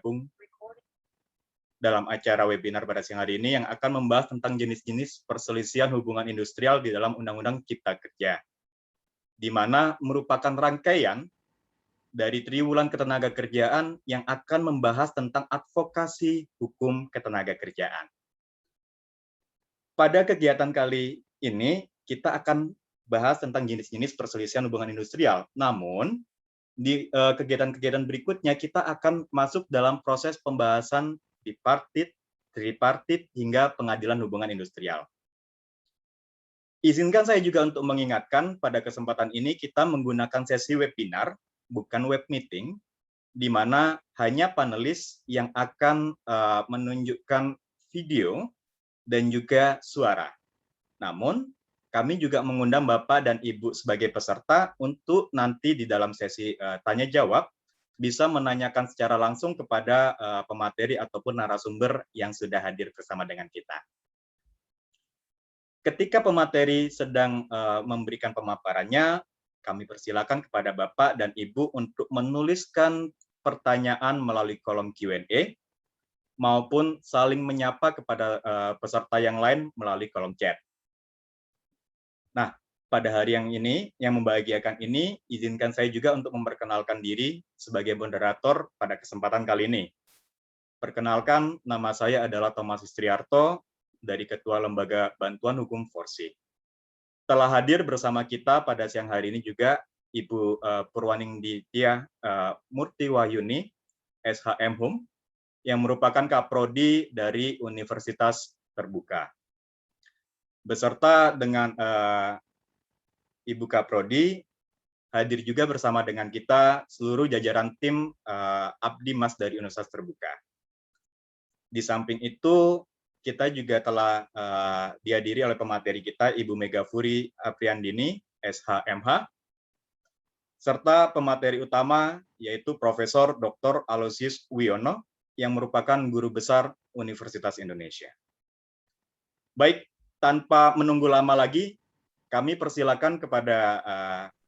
bergabung dalam acara webinar pada siang hari ini yang akan membahas tentang jenis-jenis perselisihan hubungan industrial di dalam Undang-Undang Cipta Kerja, di mana merupakan rangkaian dari Triwulan Ketenagakerjaan yang akan membahas tentang advokasi hukum ketenagakerjaan. Pada kegiatan kali ini, kita akan bahas tentang jenis-jenis perselisihan hubungan industrial. Namun, di kegiatan-kegiatan berikutnya, kita akan masuk dalam proses pembahasan bipartit, tripartit, hingga pengadilan hubungan industrial. Izinkan saya juga untuk mengingatkan pada kesempatan ini kita menggunakan sesi webinar, bukan web meeting, di mana hanya panelis yang akan menunjukkan video dan juga suara. Namun, kami juga mengundang Bapak dan Ibu sebagai peserta untuk nanti di dalam sesi tanya-jawab bisa menanyakan secara langsung kepada pemateri ataupun narasumber yang sudah hadir bersama dengan kita. Ketika pemateri sedang memberikan pemaparannya, kami persilakan kepada Bapak dan Ibu untuk menuliskan pertanyaan melalui kolom Q&A maupun saling menyapa kepada peserta yang lain melalui kolom chat. Nah, pada hari yang ini, yang membahagiakan ini, izinkan saya juga untuk memperkenalkan diri sebagai moderator pada kesempatan kali ini. Perkenalkan, nama saya adalah Thomas Istriarto, dari Ketua Lembaga Bantuan Hukum Forsi. Telah hadir bersama kita pada siang hari ini juga Ibu Purwaningditya Murti Wahyuni, SHM Hum, yang merupakan Kaprodi dari Universitas Terbuka. Beserta dengan Ibu Kaprodi, hadir juga bersama dengan kita seluruh jajaran tim Abdi Mas dari Universitas Terbuka. Di samping itu, kita juga telah dihadiri oleh pemateri kita, Ibu Megafuri Apriandini, SHMH, serta pemateri utama yaitu Profesor Dr. Aloysius Wiono, yang merupakan Guru Besar Universitas Indonesia. Baik, tanpa menunggu lama lagi, kami persilakan kepada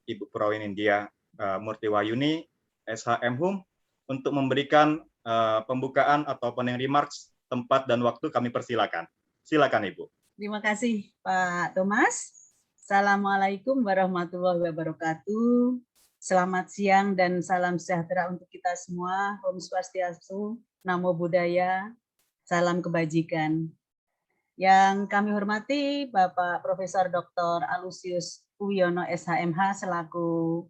Ibu Purwaningditya Murti Wahyuni, SHM Hum, untuk memberikan pembukaan atau opening remarks, tempat dan waktu kami persilakan. Silakan Ibu. Terima kasih Pak Thomas. Assalamualaikum warahmatullahi wabarakatuh. Selamat siang dan salam sejahtera untuk kita semua. Om Swastiastu, Namo Buddhaya, salam kebajikan. Yang kami hormati Bapak Profesor Dr. Aloysius Wiono SHMH selaku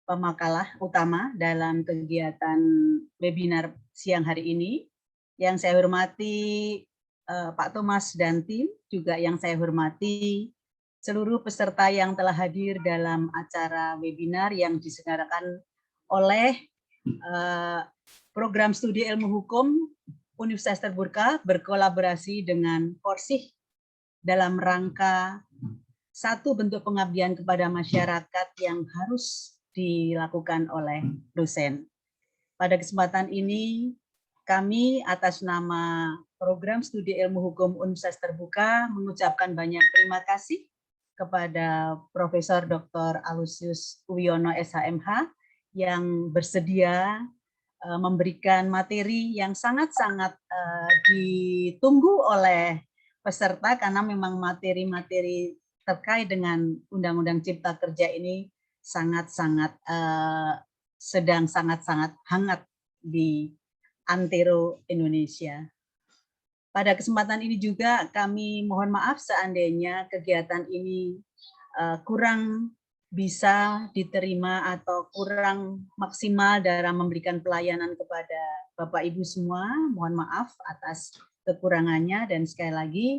pemakalah utama dalam kegiatan webinar siang hari ini. Yang saya hormati Pak Thomas dan tim, juga yang saya hormati seluruh peserta yang telah hadir dalam acara webinar yang diselenggarakan oleh Program Studi Ilmu Hukum Universitas Terbuka berkolaborasi dengan Forsih dalam rangka satu bentuk pengabdian kepada masyarakat yang harus dilakukan oleh dosen. Pada kesempatan ini, kami atas nama Program Studi Ilmu Hukum Universitas Terbuka mengucapkan banyak terima kasih kepada Profesor Dr. Aloysius Wiono SHMH yang bersedia memberikan materi yang sangat-sangat ditunggu oleh peserta karena memang materi-materi terkait dengan Undang-Undang Cipta Kerja ini sangat-sangat sedang sangat-sangat hangat di antero Indonesia. Pada kesempatan ini juga kami mohon maaf seandainya kegiatan ini kurang bisa diterima atau kurang maksimal dalam memberikan pelayanan kepada Bapak Ibu semua. Mohon maaf atas kekurangannya dan sekali lagi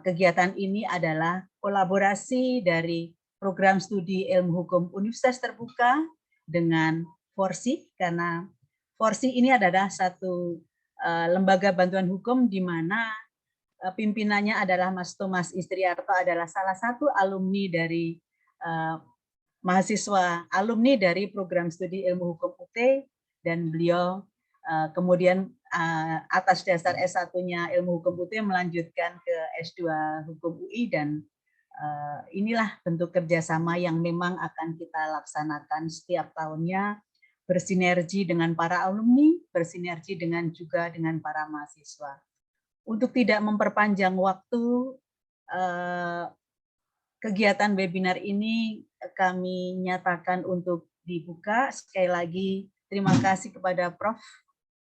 kegiatan ini adalah kolaborasi dari Program Studi Ilmu Hukum Universitas Terbuka dengan Forsih, karena Forsih ini adalah satu lembaga bantuan hukum di mana pimpinannya adalah Mas Thomas Istriarto, adalah salah satu alumni dari mahasiswa alumni dari Program Studi Ilmu Hukum UT, dan beliau kemudian atas dasar S1-nya Ilmu Hukum UT melanjutkan ke S2 Hukum UI, dan inilah bentuk kerjasama yang memang akan kita laksanakan setiap tahunnya bersinergi dengan para alumni, bersinergi juga dengan para mahasiswa. Untuk tidak memperpanjang waktu, kegiatan webinar ini kami nyatakan untuk dibuka. Sekali lagi terima kasih kepada Prof.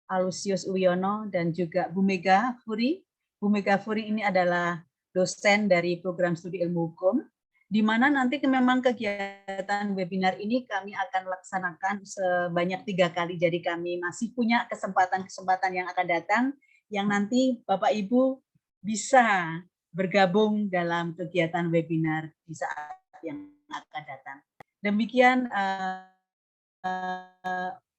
Alusius Uwiono dan juga Bu Mega Furi. Bu Mega Furi ini adalah dosen dari program studi ilmu hukum, di mana nanti memang kegiatan webinar ini kami akan laksanakan sebanyak 3 kali. Jadi kami masih punya kesempatan-kesempatan yang akan datang, yang nanti Bapak Ibu bisa bergabung dalam kegiatan webinar di saat yang akan datang. Demikian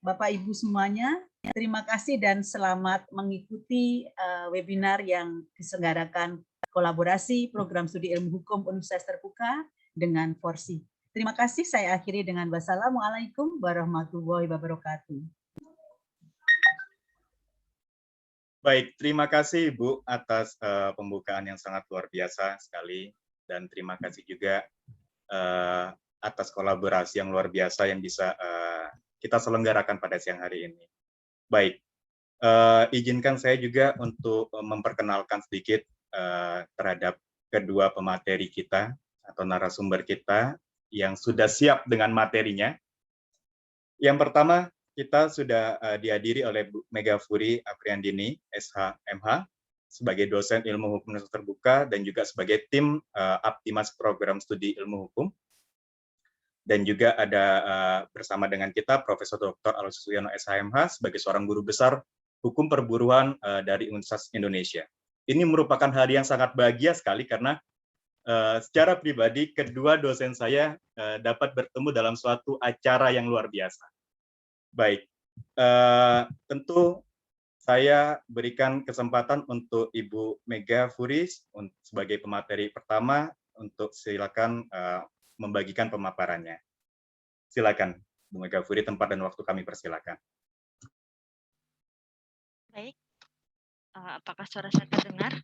Bapak Ibu semuanya, terima kasih dan selamat mengikuti webinar yang diselenggarakan kolaborasi Program Studi Ilmu Hukum Universitas Terbuka dengan Forsi. Terima kasih, saya akhiri dengan wassalamualaikum warahmatullahi wabarakatuh. Baik, terima kasih Ibu atas pembukaan yang sangat luar biasa sekali, dan terima kasih juga atas kolaborasi yang luar biasa yang bisa kita selenggarakan pada siang hari ini. Baik, izinkan saya juga untuk memperkenalkan sedikit terhadap kedua pemateri kita atau narasumber kita yang sudah siap dengan materinya. Yang pertama, kita sudah dihadiri oleh Bu Mega Furi Apriandini, SH.MH, sebagai dosen ilmu hukum Universitas Terbuka dan juga sebagai tim Aptimas Program Studi Ilmu Hukum. Dan juga ada bersama dengan kita Profesor Dr. Alusius Uwiono SH.MH sebagai seorang guru besar hukum perburuan dari Universitas Indonesia. Ini merupakan hari yang sangat bahagia sekali karena secara pribadi kedua dosen saya dapat bertemu dalam suatu acara yang luar biasa. Baik, tentu saya berikan kesempatan untuk Ibu Mega Furi sebagai pemateri pertama untuk silakan membagikan pemaparannya. Silakan, Bu Mega Furi, tempat dan waktu kami persilakan. Baik, apakah suara saya terdengar?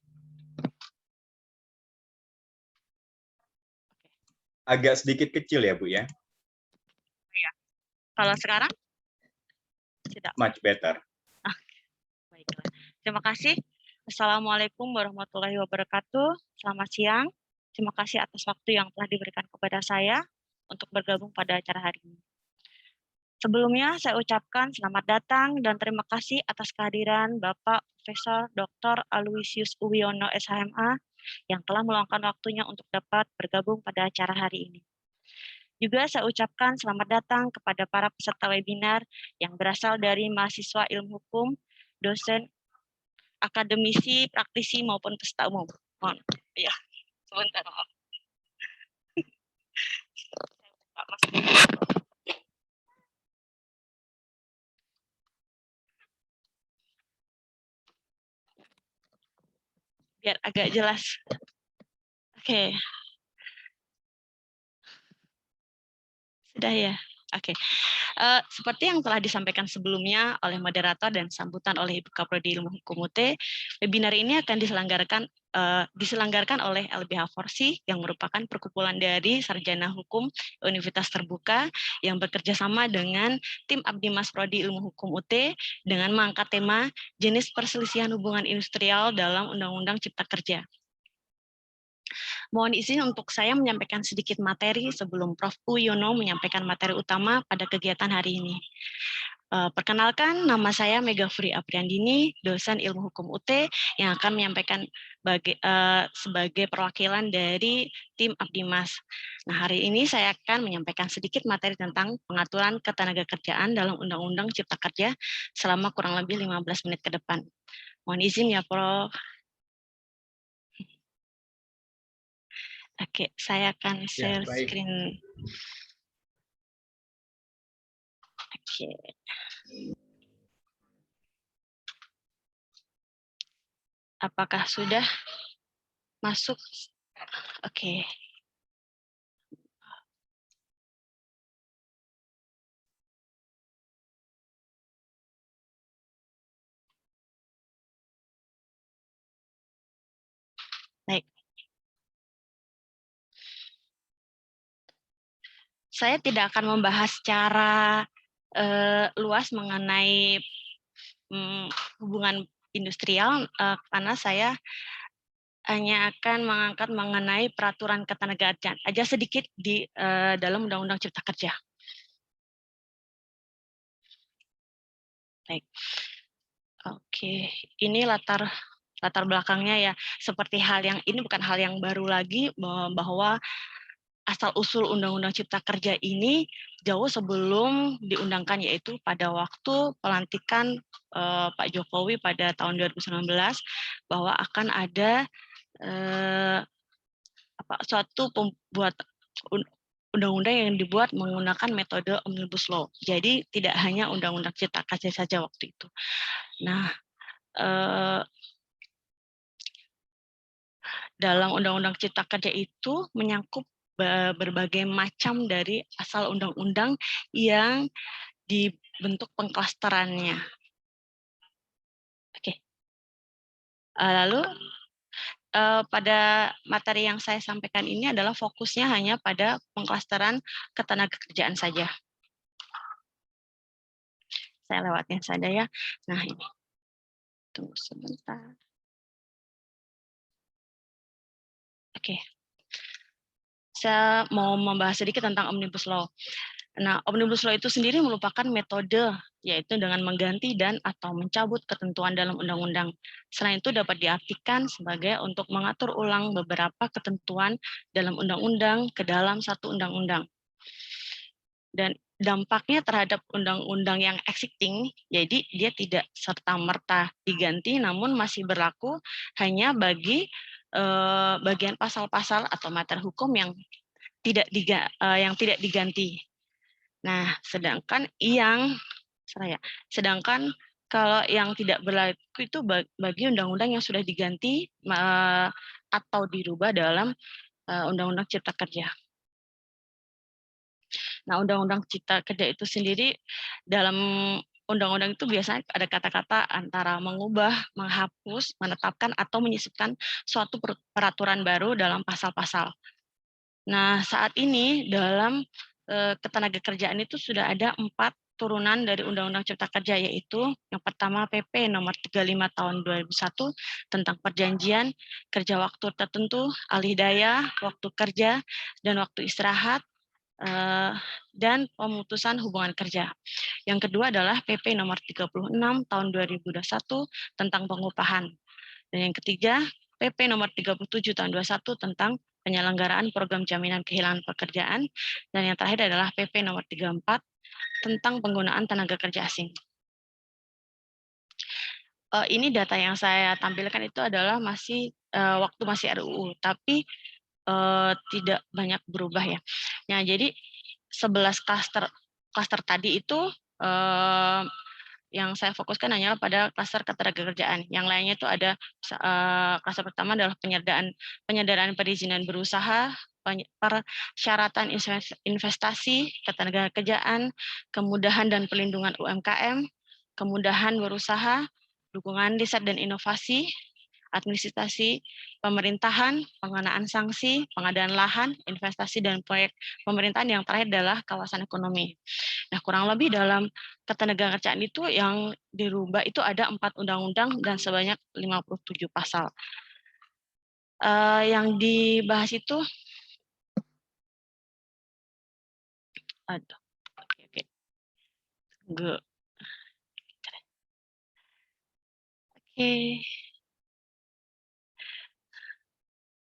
Agak sedikit kecil ya, Bu ya? Iya. Kalau sekarang? Tidak. Much better. Baiklah. Terima kasih. Assalamualaikum warahmatullahi wabarakatuh. Selamat siang. Terima kasih atas waktu yang telah diberikan kepada saya untuk bergabung pada acara hari ini. Sebelumnya, saya ucapkan selamat datang dan terima kasih atas kehadiran Bapak Profesor Dr. Alusius Uwiono SH.MA yang telah meluangkan waktunya untuk dapat bergabung pada acara hari ini. Juga saya ucapkan selamat datang kepada para peserta webinar yang berasal dari mahasiswa ilmu hukum, dosen, akademisi, praktisi, maupun peserta umum. Mohon, ya, sebentar. Biar agak jelas. Oke. Sudah ya? Oke. Seperti yang telah disampaikan sebelumnya oleh moderator dan sambutan oleh Ibu Kaprodi Ilmu Hukum UT, webinar ini akan diselenggarakan oleh LBH Forsi yang merupakan perkumpulan dari sarjana hukum Universitas Terbuka yang bekerja sama dengan tim Aptimas Prodi Ilmu Hukum UT dengan mengangkat tema jenis perselisihan hubungan industrial dalam Undang-Undang Cipta Kerja. Mohon izin untuk saya menyampaikan sedikit materi sebelum Prof. Uwiono menyampaikan materi utama pada kegiatan hari ini. Perkenalkan, nama saya Mega Furi Apriandini, dosen ilmu hukum UT yang akan menyampaikan sebagai perwakilan dari tim Aptimas. Nah, hari ini saya akan menyampaikan sedikit materi tentang pengaturan ketenagakerjaan dalam Undang-Undang Cipta Kerja selama kurang lebih 15 menit ke depan. Mohon izin ya, Prof. Oke, saya akan share screen. Oke. Apakah sudah masuk? Oke. Baik. Saya tidak akan membahas secara luas mengenai hubungan industrial, karena saya hanya akan mengangkat mengenai peraturan ketenagakerjaan aja sedikit di dalam Undang-Undang Cipta Kerja. Baik. Oke, ini latar belakangnya ya. Seperti hal yang ini bukan hal yang baru lagi, bahwa asal-usul Undang-Undang Cipta Kerja ini jauh sebelum diundangkan, yaitu pada waktu pelantikan Pak Jokowi pada tahun 2019, bahwa akan ada suatu pembuat undang-undang yang dibuat menggunakan metode Omnibus Law. Jadi tidak hanya Undang-Undang Cipta Kerja saja waktu itu. Nah, dalam Undang-Undang Cipta Kerja itu menyangkut berbagai macam dari asal undang-undang yang dibentuk pengklasterannya. Oke. Lalu pada materi yang saya sampaikan ini adalah fokusnya hanya pada pengklasteran ketenagakerjaan saja. Saya lewatnya saja ya. Nah ini, tunggu sebentar. Oke. Saya mau membahas sedikit tentang Omnibus Law. Nah, Omnibus Law itu sendiri merupakan metode, yaitu dengan mengganti dan atau mencabut ketentuan dalam undang-undang. Selain itu dapat diartikan sebagai untuk mengatur ulang beberapa ketentuan dalam undang-undang ke dalam satu undang-undang. Dan dampaknya terhadap undang-undang yang existing, jadi dia tidak serta-merta diganti, namun masih berlaku hanya bagi bagian pasal-pasal atau materi hukum yang tidak diganti. Nah, sedangkan kalau yang tidak berlaku itu bagi undang-undang yang sudah diganti atau dirubah dalam Undang-Undang Cipta Kerja. Nah, Undang-Undang Cipta Kerja itu sendiri dalam undang-undang itu biasanya ada kata-kata antara mengubah, menghapus, menetapkan, atau menyisipkan suatu peraturan baru dalam pasal-pasal. Nah, saat ini dalam ketenagakerjaan itu sudah ada 4 turunan dari Undang-Undang Cipta Kerja, yaitu yang pertama PP nomor 35 tahun 2001 tentang perjanjian kerja waktu tertentu, alih daya, waktu kerja, dan waktu istirahat, dan pemutusan hubungan kerja. Yang kedua adalah PP nomor 36 tahun 2021 tentang pengupahan. Dan yang ketiga, PP nomor 37 tahun 21 tentang penyelenggaraan program jaminan kehilangan pekerjaan, dan yang terakhir adalah PP nomor 34 tentang penggunaan tenaga kerja asing. Ini data yang saya tampilkan itu adalah waktu masih RUU, tapi tidak banyak berubah ya. Nah, jadi 11 klaster tadi itu yang saya fokuskan hanyalah pada klaster ketenagakerjaan. Yang lainnya itu ada klaster pertama adalah penyederhanaan perizinan berusaha, persyaratan investasi, ketenagakerjaan, kemudahan dan perlindungan UMKM, kemudahan berusaha, dukungan riset dan inovasi, administrasi pemerintahan, pengenaan sanksi, pengadaan lahan, investasi dan proyek pemerintahan. Yang terakhir adalah kawasan ekonomi. Nah, kurang lebih dalam ketenagakerjaan itu yang dirubah itu ada 4 undang-undang dan sebanyak 57 pasal. Yang dibahas itu,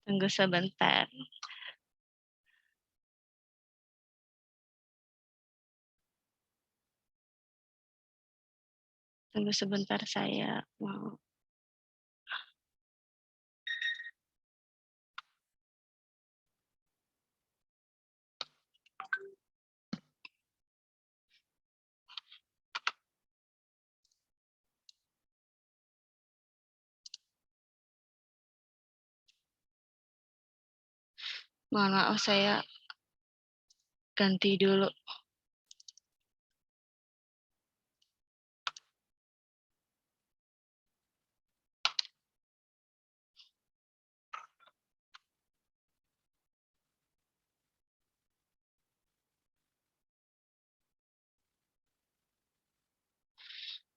tunggu sebentar. Tunggu sebentar, saya mau. Mohon maaf, saya ganti dulu.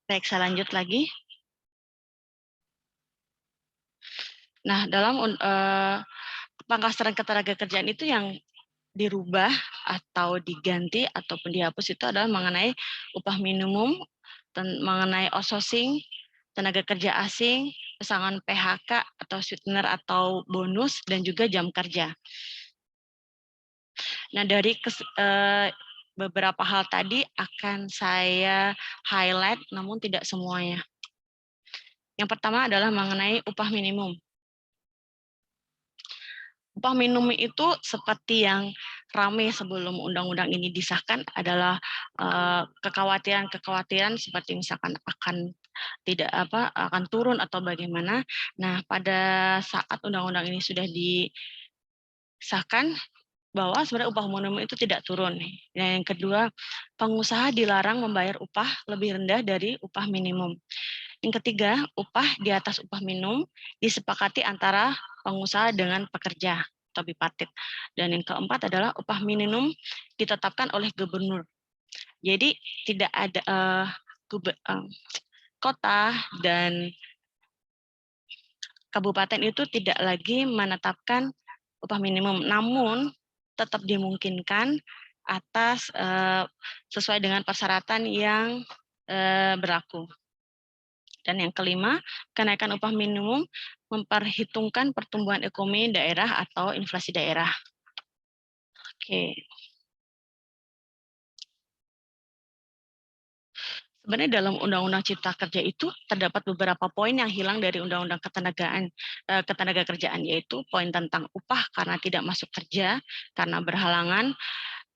Baik, saya lanjut lagi. Nah, dalam pangkasteran ketenagakerjaan itu yang dirubah atau diganti ataupun dihapus itu adalah mengenai upah minimum, mengenai outsourcing, tenaga kerja asing, pesangon PHK atau sweetener atau bonus, dan juga jam kerja. Nah, dari beberapa hal tadi akan saya highlight, namun tidak semuanya. Yang pertama adalah mengenai upah minimum. Upah minimum itu seperti yang ramai sebelum undang-undang ini disahkan adalah kekhawatiran-kekhawatiran seperti misalkan akan turun atau bagaimana. Nah, pada saat undang-undang ini sudah disahkan bahwa sebenarnya upah minimum itu tidak turun. Dan yang kedua, pengusaha dilarang membayar upah lebih rendah dari upah minimum. Yang ketiga, upah di atas upah minimum disepakati antara pengusaha dengan pekerja atau bipartit. Dan yang keempat adalah upah minimum ditetapkan oleh gubernur. Jadi tidak ada kota dan kabupaten itu tidak lagi menetapkan upah minimum, namun tetap dimungkinkan atas sesuai dengan persyaratan yang berlaku. Dan yang kelima, kenaikan upah minimum memperhitungkan pertumbuhan ekonomi daerah atau inflasi daerah. Oke. Sebenarnya dalam Undang-Undang Cipta Kerja itu terdapat beberapa poin yang hilang dari Undang-Undang Ketenagakerjaan, yaitu poin tentang upah karena tidak masuk kerja, karena berhalangan,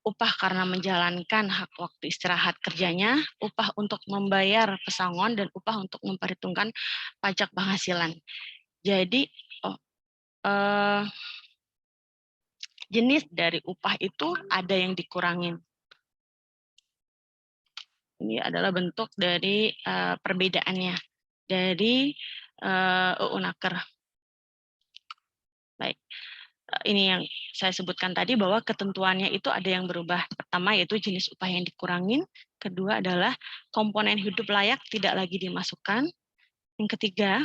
upah karena menjalankan hak waktu istirahat kerjanya, upah untuk membayar pesangon, dan upah untuk memperhitungkan pajak penghasilan. Jadi jenis dari upah itu ada yang dikurangin. Ini adalah bentuk dari perbedaannya dari UU Naker. Baik, ini yang saya sebutkan tadi bahwa ketentuannya itu ada yang berubah. Pertama yaitu jenis upah yang dikurangin. Kedua adalah komponen hidup layak tidak lagi dimasukkan. Yang ketiga,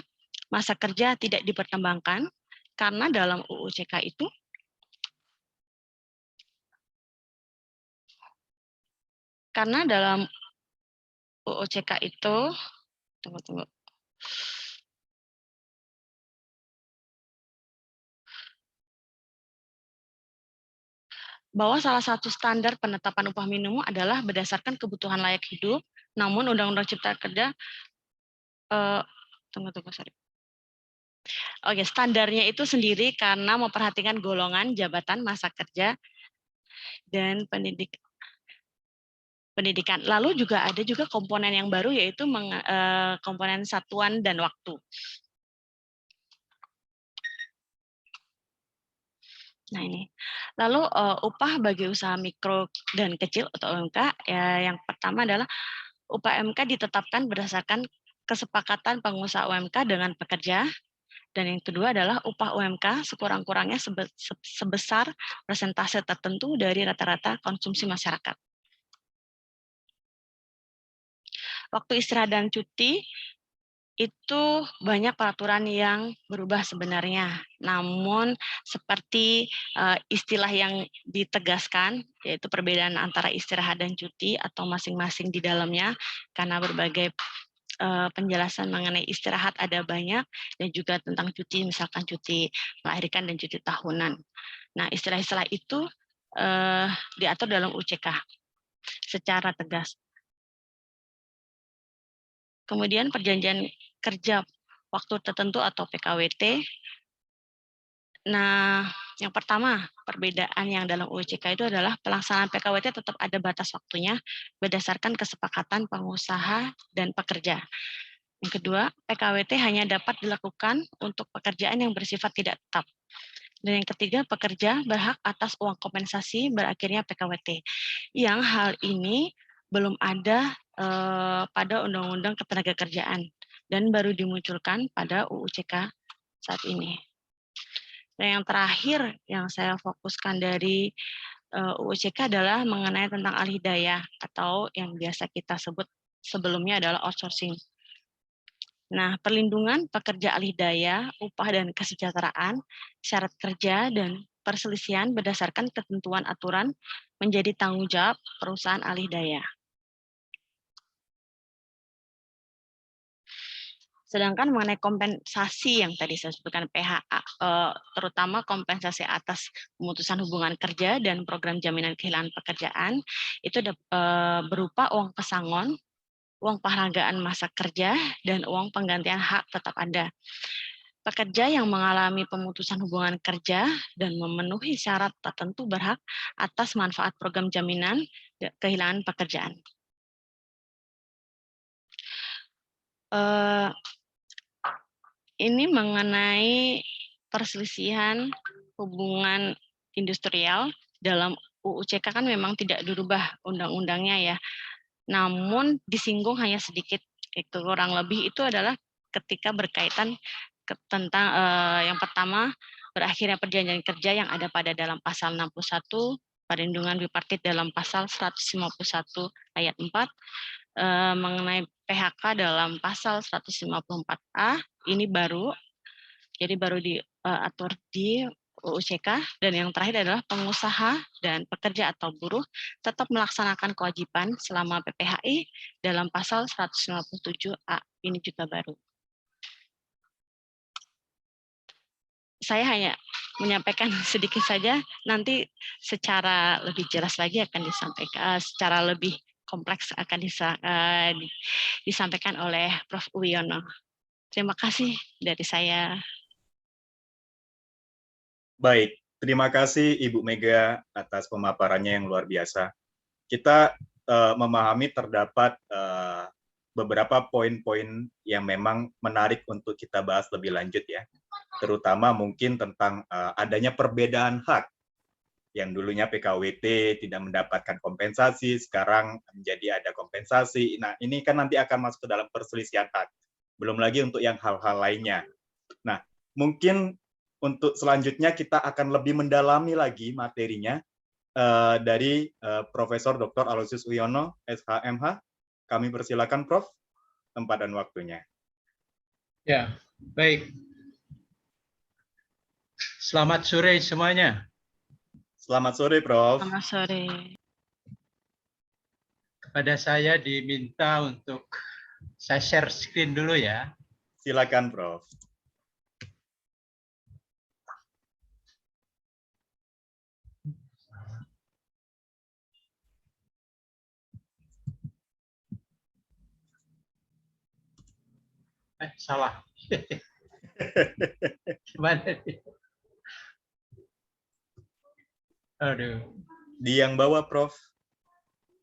masa kerja tidak dipertimbangkan karena dalam UU CK itu tunggu. Bahwa salah satu standar penetapan upah minimum adalah berdasarkan kebutuhan layak hidup, namun Undang-Undang Cipta Kerja standarnya itu sendiri karena memperhatikan golongan, jabatan, masa kerja, dan pendidikan. Lalu ada juga komponen yang baru yaitu komponen satuan dan waktu. Nah ini. Lalu upah bagi usaha mikro dan kecil atau UMK, ya, yang pertama adalah upah UMK ditetapkan berdasarkan kesepakatan pengusaha UMK dengan pekerja. Dan yang kedua adalah upah UMK sekurang-kurangnya sebesar persentase tertentu dari rata-rata konsumsi masyarakat. Waktu istirahat dan cuti itu banyak peraturan yang berubah sebenarnya. Namun seperti istilah yang ditegaskan, yaitu perbedaan antara istirahat dan cuti atau masing-masing di dalamnya, karena berbagai penjelasan mengenai istirahat ada banyak, dan juga tentang cuti, misalkan cuti melahirkan dan cuti tahunan. Nah, istilah-istilah itu diatur dalam UCK secara tegas. Kemudian perjanjian kerja waktu tertentu atau PKWT. Nah, yang pertama, perbedaan yang dalam UCK itu adalah pelaksanaan PKWT tetap ada batas waktunya berdasarkan kesepakatan pengusaha dan pekerja. Yang kedua, PKWT hanya dapat dilakukan untuk pekerjaan yang bersifat tidak tetap. Dan yang ketiga, pekerja berhak atas uang kompensasi berakhirnya PKWT. Yang hal ini belum ada pada Undang-Undang Ketenagakerjaan dan baru dimunculkan pada UU CK saat ini. Dan yang terakhir yang saya fokuskan dari UU CK adalah mengenai tentang alih daya atau yang biasa kita sebut sebelumnya adalah outsourcing. Nah, perlindungan pekerja alih daya, upah dan kesejahteraan, syarat kerja, dan perselisihan berdasarkan ketentuan aturan menjadi tanggung jawab perusahaan alih daya. Sedangkan mengenai kompensasi yang tadi saya sebutkan PHA, terutama kompensasi atas pemutusan hubungan kerja dan program jaminan kehilangan pekerjaan, itu berupa uang pesangon, uang penghargaan masa kerja, dan uang penggantian hak tetap ada. Pekerja yang mengalami pemutusan hubungan kerja dan memenuhi syarat tertentu berhak atas manfaat program jaminan kehilangan pekerjaan. Ini mengenai perselisihan hubungan industrial dalam UU CK kan memang tidak dirubah undang-undangnya ya. Namun disinggung hanya sedikit, itu kurang lebih itu adalah ketika berkaitan tentang yang pertama berakhirnya perjanjian kerja yang ada pada dalam pasal 61, perlindungan bipartit dalam pasal 151 ayat 4, mengenai PHK dalam pasal 154A, ini baru, jadi baru diatur di UU CK, dan yang terakhir adalah pengusaha dan pekerja atau buruh tetap melaksanakan kewajiban selama PPHI dalam pasal 157A, ini juga baru. Saya hanya menyampaikan sedikit saja, nanti secara lebih jelas lagi akan disampaikan, secara lebih kompleks akan disampaikan oleh Prof. Uwiono. Terima kasih dari saya. Baik, terima kasih Ibu Mega atas pemaparannya yang luar biasa. Kita memahami terdapat beberapa poin-poin yang memang menarik untuk kita bahas lebih lanjut ya. Terutama mungkin tentang adanya perbedaan hak yang dulunya PKWT tidak mendapatkan kompensasi, sekarang menjadi ada kompensasi. Nah, ini kan nanti akan masuk ke dalam perselisihan hak. Belum lagi untuk yang hal-hal lainnya. Nah, mungkin untuk selanjutnya kita akan lebih mendalami lagi materinya dari Profesor Dr. Aloysius Uwiono, SHMH. Kami persilakan, Prof, tempat dan waktunya. Ya, baik. Selamat sore semuanya. Selamat sore, Prof. Selamat sore. Kepada saya diminta untuk saya share screen dulu ya. Silakan, Prof. Salah. Gimana nih? Aduh. Di yang bawah, Prof,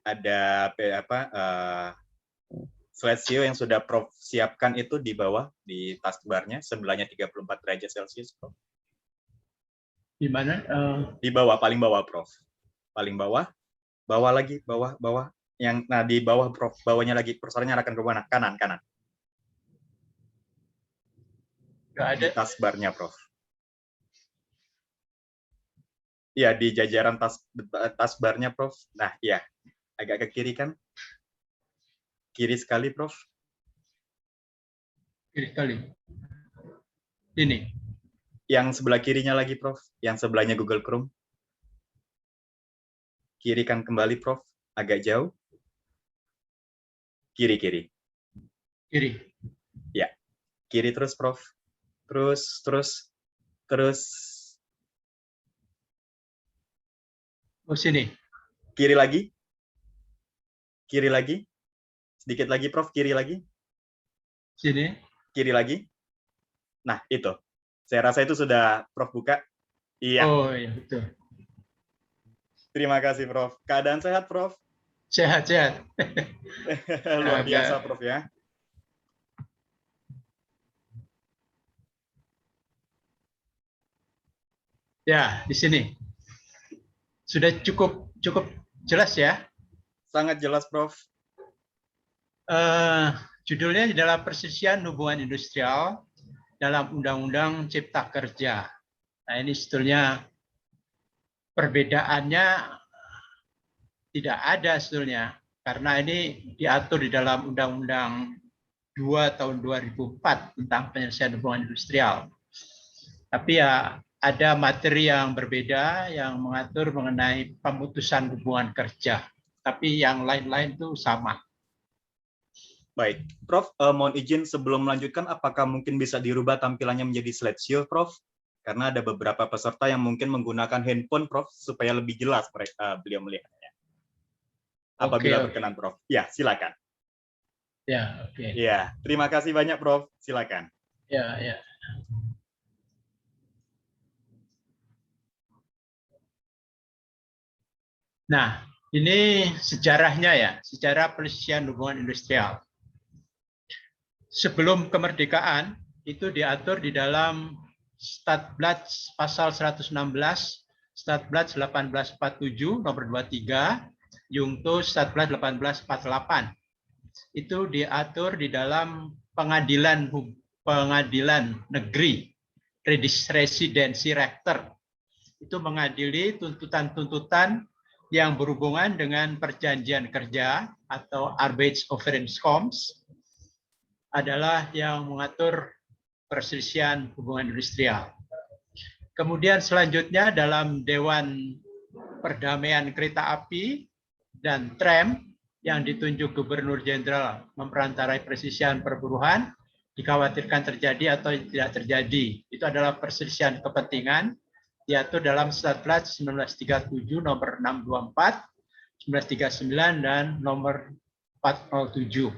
ada slideshow yang sudah Prof siapkan itu di bawah, di taskbarnya, sebelahnya 34 derajat Celcius, Prof. Di mana? Di bawah, paling bawah, Prof. Paling bawah, bawah lagi, bawah, bawah. Yang, nah di bawah, Prof, bawahnya lagi, kursornya akan ke mana? Kanan, kanan. Nggak ada. Di taskbarnya, Prof. Iya, di jajaran taskbarnya, Prof. Nah, iya. Agak ke kiri kan? Kiri sekali, Prof. Kiri sekali. Ini. Yang sebelah kirinya lagi, Prof. Yang sebelahnya Google Chrome. Kiri kan kembali, Prof. Agak jauh. Kiri, kiri. Kiri. Ya. Kiri terus, Prof. Terus. Oh, sini. Kiri lagi. Kiri lagi. Sedikit lagi, Prof. Kiri lagi. Sini. Kiri lagi. Nah, itu. Saya rasa itu sudah Prof buka. Iya. Oh, iya, betul. Terima kasih, Prof. Keadaan sehat, Prof? Sehat. Luar biasa, Prof ya. Ya, di sini. Sudah cukup jelas ya? Sangat jelas, Prof. Judulnya adalah perselisihan hubungan industrial dalam Undang-Undang Cipta Kerja. Nah, ini sebetulnya perbedaannya tidak ada sebetulnya. karena ini diatur di dalam Undang-Undang 2 tahun 2004 tentang penyelesaian hubungan industrial. Tapi ya ada materi yang berbeda yang mengatur mengenai pemutusan hubungan kerja. Tapi yang lain-lain itu sama. Baik, Prof, mohon izin sebelum melanjutkan, apakah mungkin bisa dirubah tampilannya menjadi slideshow, Prof? Karena ada beberapa peserta yang mungkin menggunakan handphone, Prof, supaya lebih jelas mereka beliau melihatnya. Apabila berkenan, Prof. Ya, silakan. Ya, oke. Ya, terima kasih banyak, Prof. Silakan. Ya, ya. Nah, ini sejarahnya ya, sejarah pelestarian hubungan industrial. Sebelum kemerdekaan, itu diatur di dalam Stadblad pasal 116, Stadblad 1847 nomor 23, Jungto Stadblad 1848. Itu diatur di dalam pengadilan negeri, residensi rektor. Itu mengadili tuntutan-tuntutan yang berhubungan dengan perjanjian kerja atau Arbeitsovereenkomst, adalah yang mengatur perselisihan hubungan industrial. Kemudian selanjutnya dalam Dewan Perdamaian Kereta Api dan Tram yang ditunjuk Gubernur Jenderal memperantarai perselisihan perburuhan, dikhawatirkan terjadi atau tidak terjadi. Itu adalah perselisihan kepentingan, diatur dalam Stadblad 1937 nomor 624, 1939 dan nomor 407.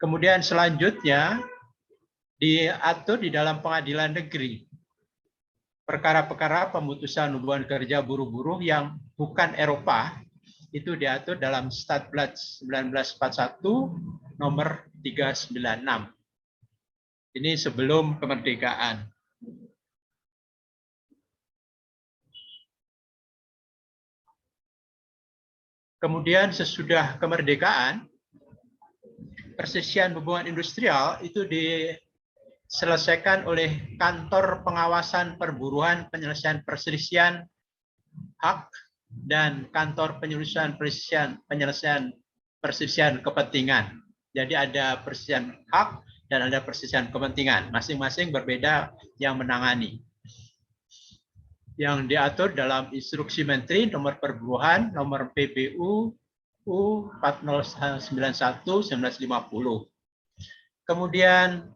Kemudian selanjutnya diatur di dalam pengadilan negeri. Perkara-perkara pemutusan hubungan kerja buruh-buruh yang bukan Eropa itu diatur dalam Stadblad 1941 nomor 396. Ini sebelum kemerdekaan. Kemudian sesudah kemerdekaan, perselisihan hubungan industrial itu diselesaikan oleh Kantor Pengawasan Perburuhan Penyelesaian Perselisihan Hak dan Kantor Penyelesaian Perselisihan Kepentingan. Jadi ada perselisihan hak dan ada perselisihan kepentingan. Masing-masing berbeda yang menangani. Yang diatur dalam Instruksi Menteri Nomor Perburuhan Nomor PBU U 4091/1950. Kemudian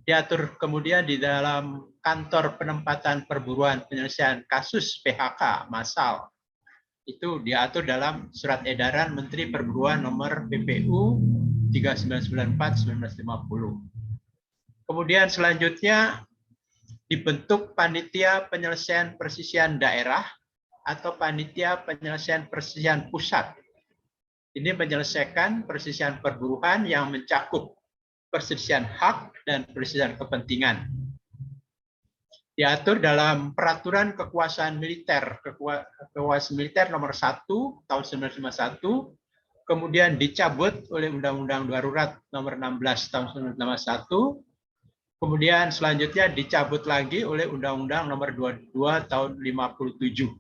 diatur di dalam Kantor Penempatan Perburuan Penyelesaian Kasus PHK massal. Itu diatur dalam Surat Edaran Menteri Perburuan Nomor PPU 3994/1950. Kemudian selanjutnya dibentuk Panitia Penyelesaian Perselisihan Daerah atau Panitia Penyelesaian Perselisihan Pusat. Ini menyelesaikan perselisihan perburuhan yang mencakup perselisihan hak dan perselisihan kepentingan. Diatur dalam Peraturan Kekuasaan Militer, Nomor 1 tahun 1951, kemudian dicabut oleh Undang-Undang Darurat Nomor 16 tahun 1991, kemudian selanjutnya dicabut lagi oleh Undang-Undang Nomor 22 tahun 57.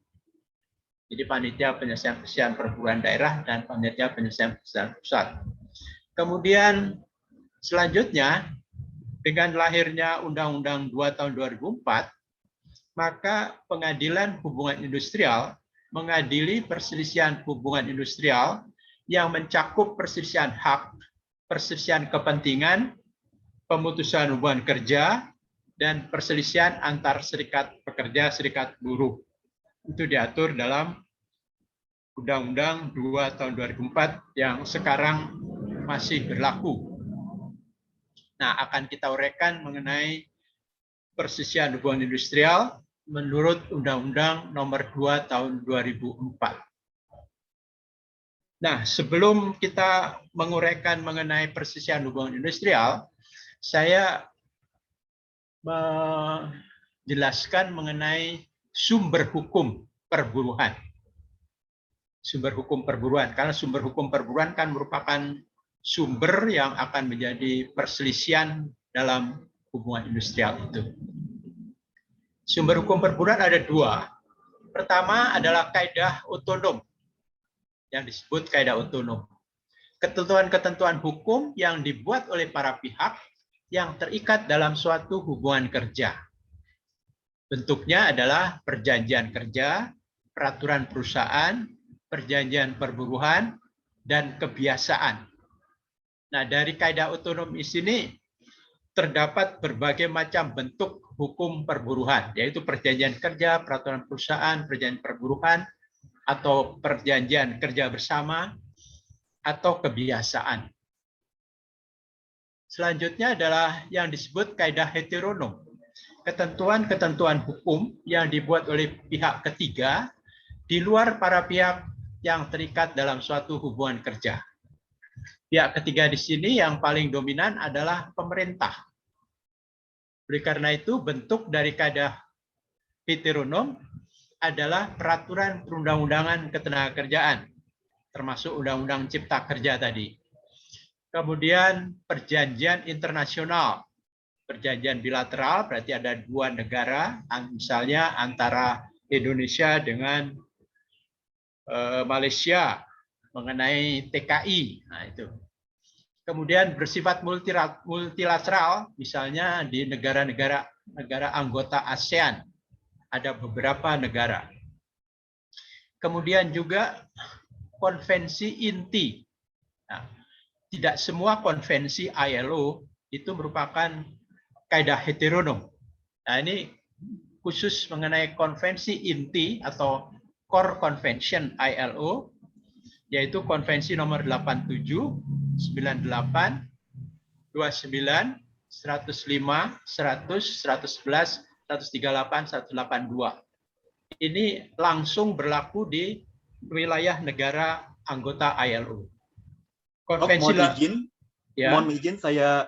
Jadi panitia penyelesaian perburuhan daerah dan panitia penyelesaian pusat. Kemudian selanjutnya dengan lahirnya Undang-Undang 2 tahun 2004, maka Pengadilan Hubungan Industrial mengadili perselisihan hubungan industrial yang mencakup perselisihan hak, perselisihan kepentingan, pemutusan hubungan kerja, dan perselisihan antar serikat pekerja, serikat buruh. Itu diatur dalam Undang-Undang 2 tahun 2004 yang sekarang masih berlaku. Nah, akan kita uraikan mengenai perselisihan hubungan industrial menurut Undang-Undang Nomor 2 tahun 2004. Nah, sebelum kita menguraikan mengenai perselisihan hubungan industrial, saya menjelaskan mengenai sumber hukum perburuhan. Sumber hukum perburuhan, karena sumber hukum perburuhan kan merupakan sumber yang akan menjadi perselisihan dalam hubungan industrial itu. Sumber hukum perburuhan ada dua. Pertama adalah kaidah otonom yang disebut kaidah otonom. Ketentuan-ketentuan hukum yang dibuat oleh para pihak yang terikat dalam suatu hubungan kerja. Bentuknya adalah perjanjian kerja, peraturan perusahaan, perjanjian perburuhan, dan kebiasaan. Nah, dari kaidah otonom di sini terdapat berbagai macam bentuk hukum perburuhan, yaitu perjanjian kerja, peraturan perusahaan, perjanjian perburuhan, atau perjanjian kerja bersama, atau kebiasaan. Selanjutnya adalah yang disebut kaidah heteronom. Ketentuan-ketentuan hukum yang dibuat oleh pihak ketiga di luar para pihak yang terikat dalam suatu hubungan kerja. Pihak ketiga di sini yang paling dominan adalah pemerintah. Oleh karena itu, bentuk dari kaidah heteronom adalah peraturan perundang-undangan ketenagakerjaan, termasuk Undang-Undang Cipta Kerja tadi. Kemudian perjanjian internasional. Perjanjian bilateral berarti ada dua negara, misalnya antara Indonesia dengan Malaysia mengenai TKI. Nah, itu. Kemudian bersifat multilateral, misalnya di negara anggota ASEAN. Ada beberapa negara. Kemudian juga konvensi inti. Nah, tidak semua konvensi ILO itu merupakan kaidah heteronom. Nah, ini khusus mengenai konvensi inti atau core convention ILO, yaitu konvensi nomor 87, 98, 29, 105, 100, 111, 138, 182. Ini langsung berlaku di wilayah negara anggota ILO. Konvensi mohon izin saya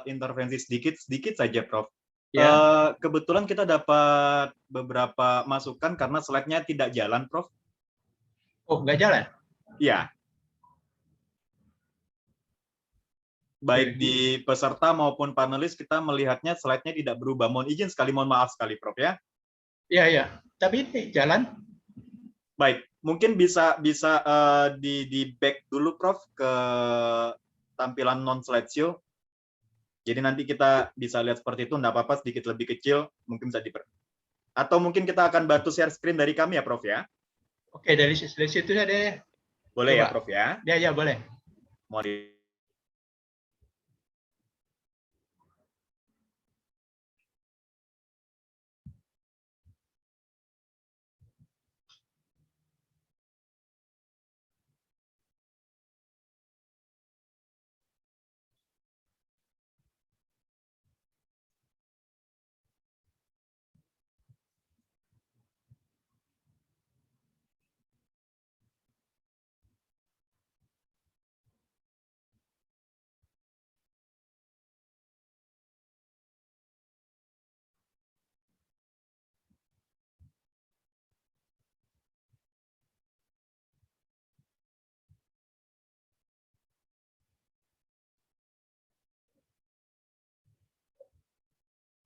intervensi sedikit saja, Prof. Ya. Kebetulan kita dapat beberapa masukan karena slide-nya tidak jalan, Prof. Oh, nggak jalan? Ya. Baik di peserta maupun panelis kita melihatnya slide-nya tidak berubah. Mohon izin sekali, mohon maaf sekali, Prof ya. Iya, ya. Tapi ini jalan. Baik, mungkin bisa di back dulu, Prof, ke tampilan non slideshow. Jadi nanti kita bisa lihat seperti itu, enggak apa-apa, sedikit lebih kecil, mungkin bisa atau mungkin kita akan bantu share screen dari kami ya, Prof ya. Oke, dari situ ada. Boleh Coba. ya, Prof ya? Ya, boleh.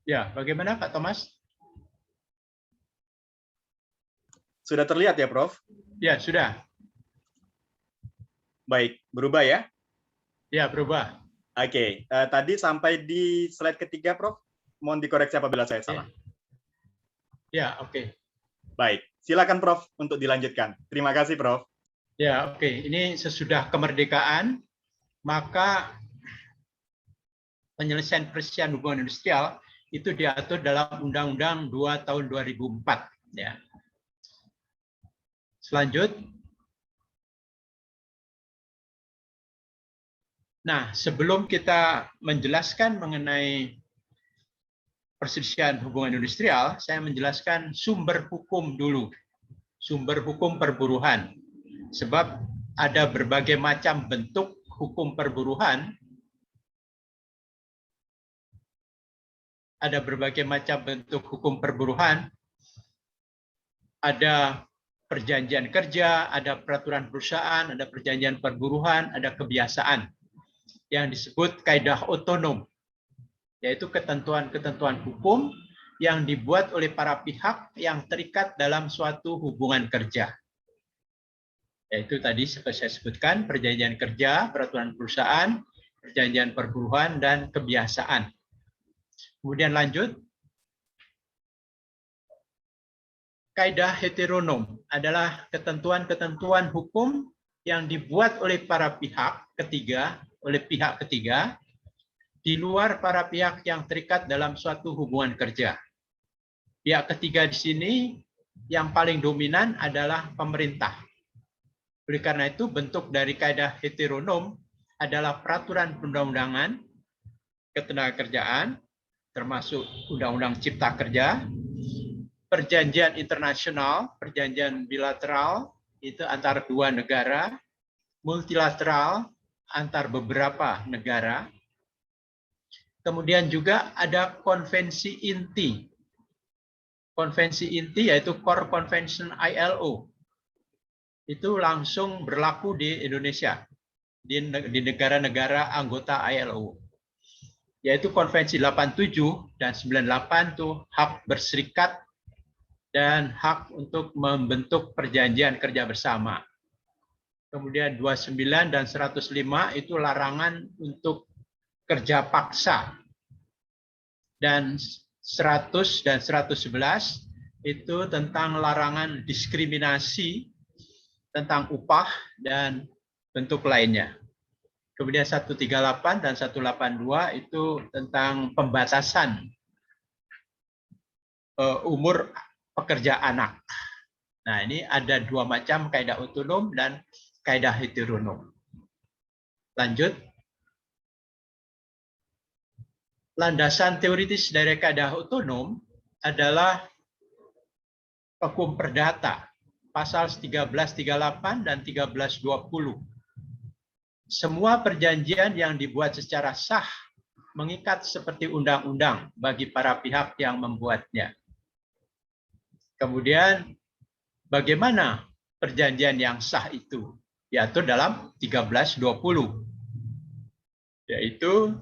Ya, bagaimana Pak Thomas? Sudah terlihat ya, Prof? Ya, sudah. Baik, berubah ya? Ya, berubah. Oke, tadi sampai di slide ketiga, Prof. Mohon dikoreksi apabila saya salah. Ya, oke. Baik, silakan Prof untuk dilanjutkan. Terima kasih, Prof. Ya, oke. Ini sesudah kemerdekaan, maka penyelesaian perselisihan hubungan industrial itu diatur dalam Undang-Undang 2 tahun 2004. Ya. Selanjutnya. Nah, sebelum kita menjelaskan mengenai perselisihan hubungan industrial, saya menjelaskan sumber hukum dulu. Sumber hukum perburuhan. Sebab ada berbagai macam bentuk hukum perburuhan. Ada berbagai macam bentuk hukum perburuhan. Ada perjanjian kerja, ada peraturan perusahaan, ada perjanjian perburuhan, ada kebiasaan yang disebut kaidah otonom, yaitu ketentuan-ketentuan hukum yang dibuat oleh para pihak yang terikat dalam suatu hubungan kerja. Yaitu tadi seperti saya sebutkan, perjanjian kerja, peraturan perusahaan, perjanjian perburuan, dan kebiasaan. Kemudian lanjut, kaidah heteronom adalah ketentuan-ketentuan hukum yang dibuat oleh pihak ketiga di luar para pihak yang terikat dalam suatu hubungan kerja. Pihak ketiga di sini yang paling dominan adalah pemerintah. Oleh karena itu, bentuk dari kaidah heteronom adalah peraturan perundang-undangan, ketenagakerjaan, termasuk Undang-Undang Cipta Kerja, perjanjian internasional, perjanjian bilateral, itu antar dua negara, multilateral, antar beberapa negara. Kemudian juga ada konvensi inti. Konvensi inti yaitu Core Convention ILO. Itu langsung berlaku di Indonesia, di negara-negara anggota ILO. Yaitu Konvensi 87 dan 98 itu hak berserikat dan hak untuk membentuk perjanjian kerja bersama. Kemudian 29 dan 105 itu larangan untuk kerja paksa. Dan 100 dan 111 itu tentang larangan diskriminasi tentang upah dan bentuk lainnya. Kemudian 138 dan 182 itu tentang pembatasan umur pekerja anak. Nah, ini ada dua macam kaidah otonom dan kaidah heteronom. Lanjut. Landasan teoritis dari kaidah otonom adalah hukum perdata, pasal 1338 dan 1320. Semua perjanjian yang dibuat secara sah mengikat seperti undang-undang bagi para pihak yang membuatnya. Kemudian bagaimana perjanjian yang sah itu? Diatur dalam 1320. Yaitu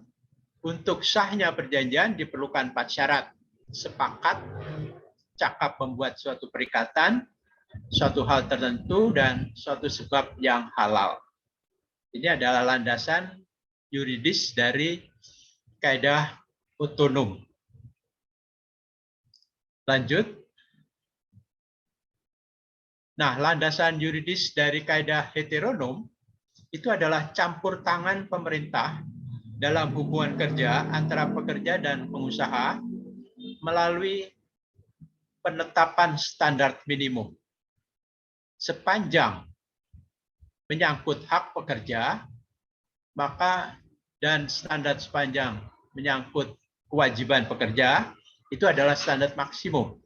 untuk sahnya perjanjian diperlukan 4 syarat. Sepakat, cakap membuat suatu perikatan, suatu hal tertentu, dan suatu sebab yang halal. Ini adalah landasan yuridis dari kaidah otonom. Lanjut. Nah, landasan yuridis dari kaidah heteronom itu adalah campur tangan pemerintah dalam hubungan kerja antara pekerja dan pengusaha melalui penetapan standar minimum. Sepanjang menyangkut hak pekerja, maka dan standar sepanjang menyangkut kewajiban pekerja, itu adalah standar maksimum.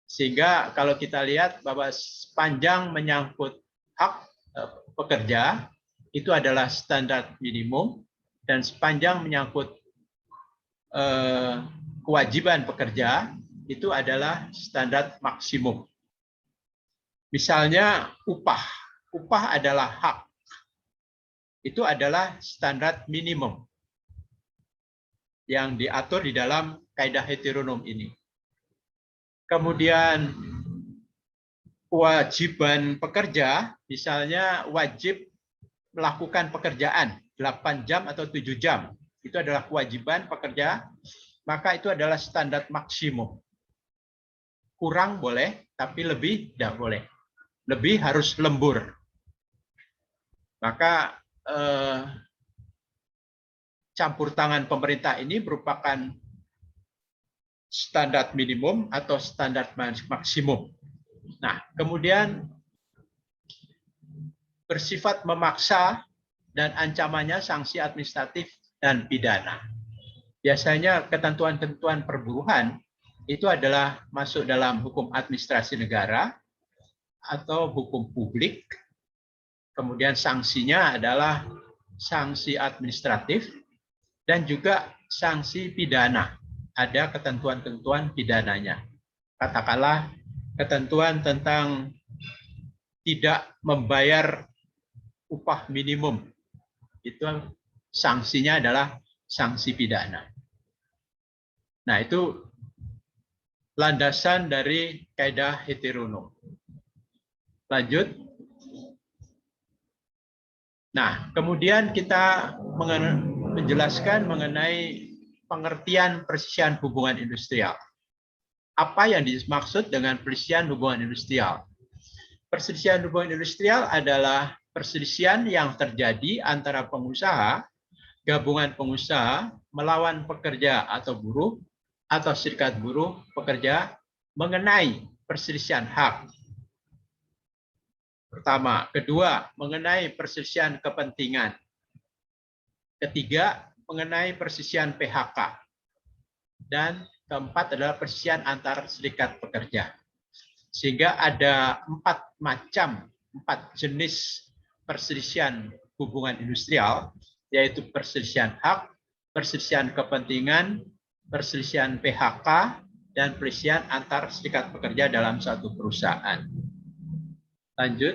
Sehingga kalau kita lihat bahwa sepanjang menyangkut hak pekerja, itu adalah standar minimum, dan sepanjang menyangkut kewajiban pekerja, itu adalah standar maksimum. Misalnya upah. Upah adalah hak. Itu adalah standar minimum yang diatur di dalam kaidah heteronom ini. Kemudian kewajiban pekerja, misalnya wajib melakukan pekerjaan 8 jam atau 7 jam. Itu adalah kewajiban pekerja, maka itu adalah standar maksimum. Kurang boleh, tapi lebih tidak boleh. Lebih harus lembur. Maka campur tangan pemerintah ini merupakan standar minimum atau standar maksimum. Nah, kemudian bersifat memaksa dan ancamannya sanksi administratif dan pidana. Biasanya ketentuan-ketentuan perburuhan itu adalah masuk dalam hukum administrasi negara atau hukum publik. Kemudian sanksinya adalah sanksi administratif dan juga sanksi pidana. Ada ketentuan-ketentuan pidananya. Katakanlah ketentuan tentang tidak membayar upah minimum. Itu sanksinya adalah sanksi pidana. Nah, itu landasan dari kaidah heteronom. Lanjut. Nah, kemudian kita menjelaskan mengenai pengertian perselisihan hubungan industrial. Apa yang dimaksud dengan perselisihan hubungan industrial? Perselisihan hubungan industrial adalah perselisihan yang terjadi antara pengusaha, gabungan pengusaha melawan pekerja atau buruh, atau serikat buruh pekerja mengenai perselisihan hak. Pertama. Kedua, mengenai perselisihan kepentingan. Ketiga, mengenai perselisihan PHK. Dan keempat adalah perselisihan antar serikat pekerja. Sehingga ada 4 jenis perselisihan hubungan industrial, yaitu perselisihan hak, perselisihan kepentingan, perselisihan PHK, dan perselisihan antar serikat pekerja dalam satu perusahaan. Lanjut.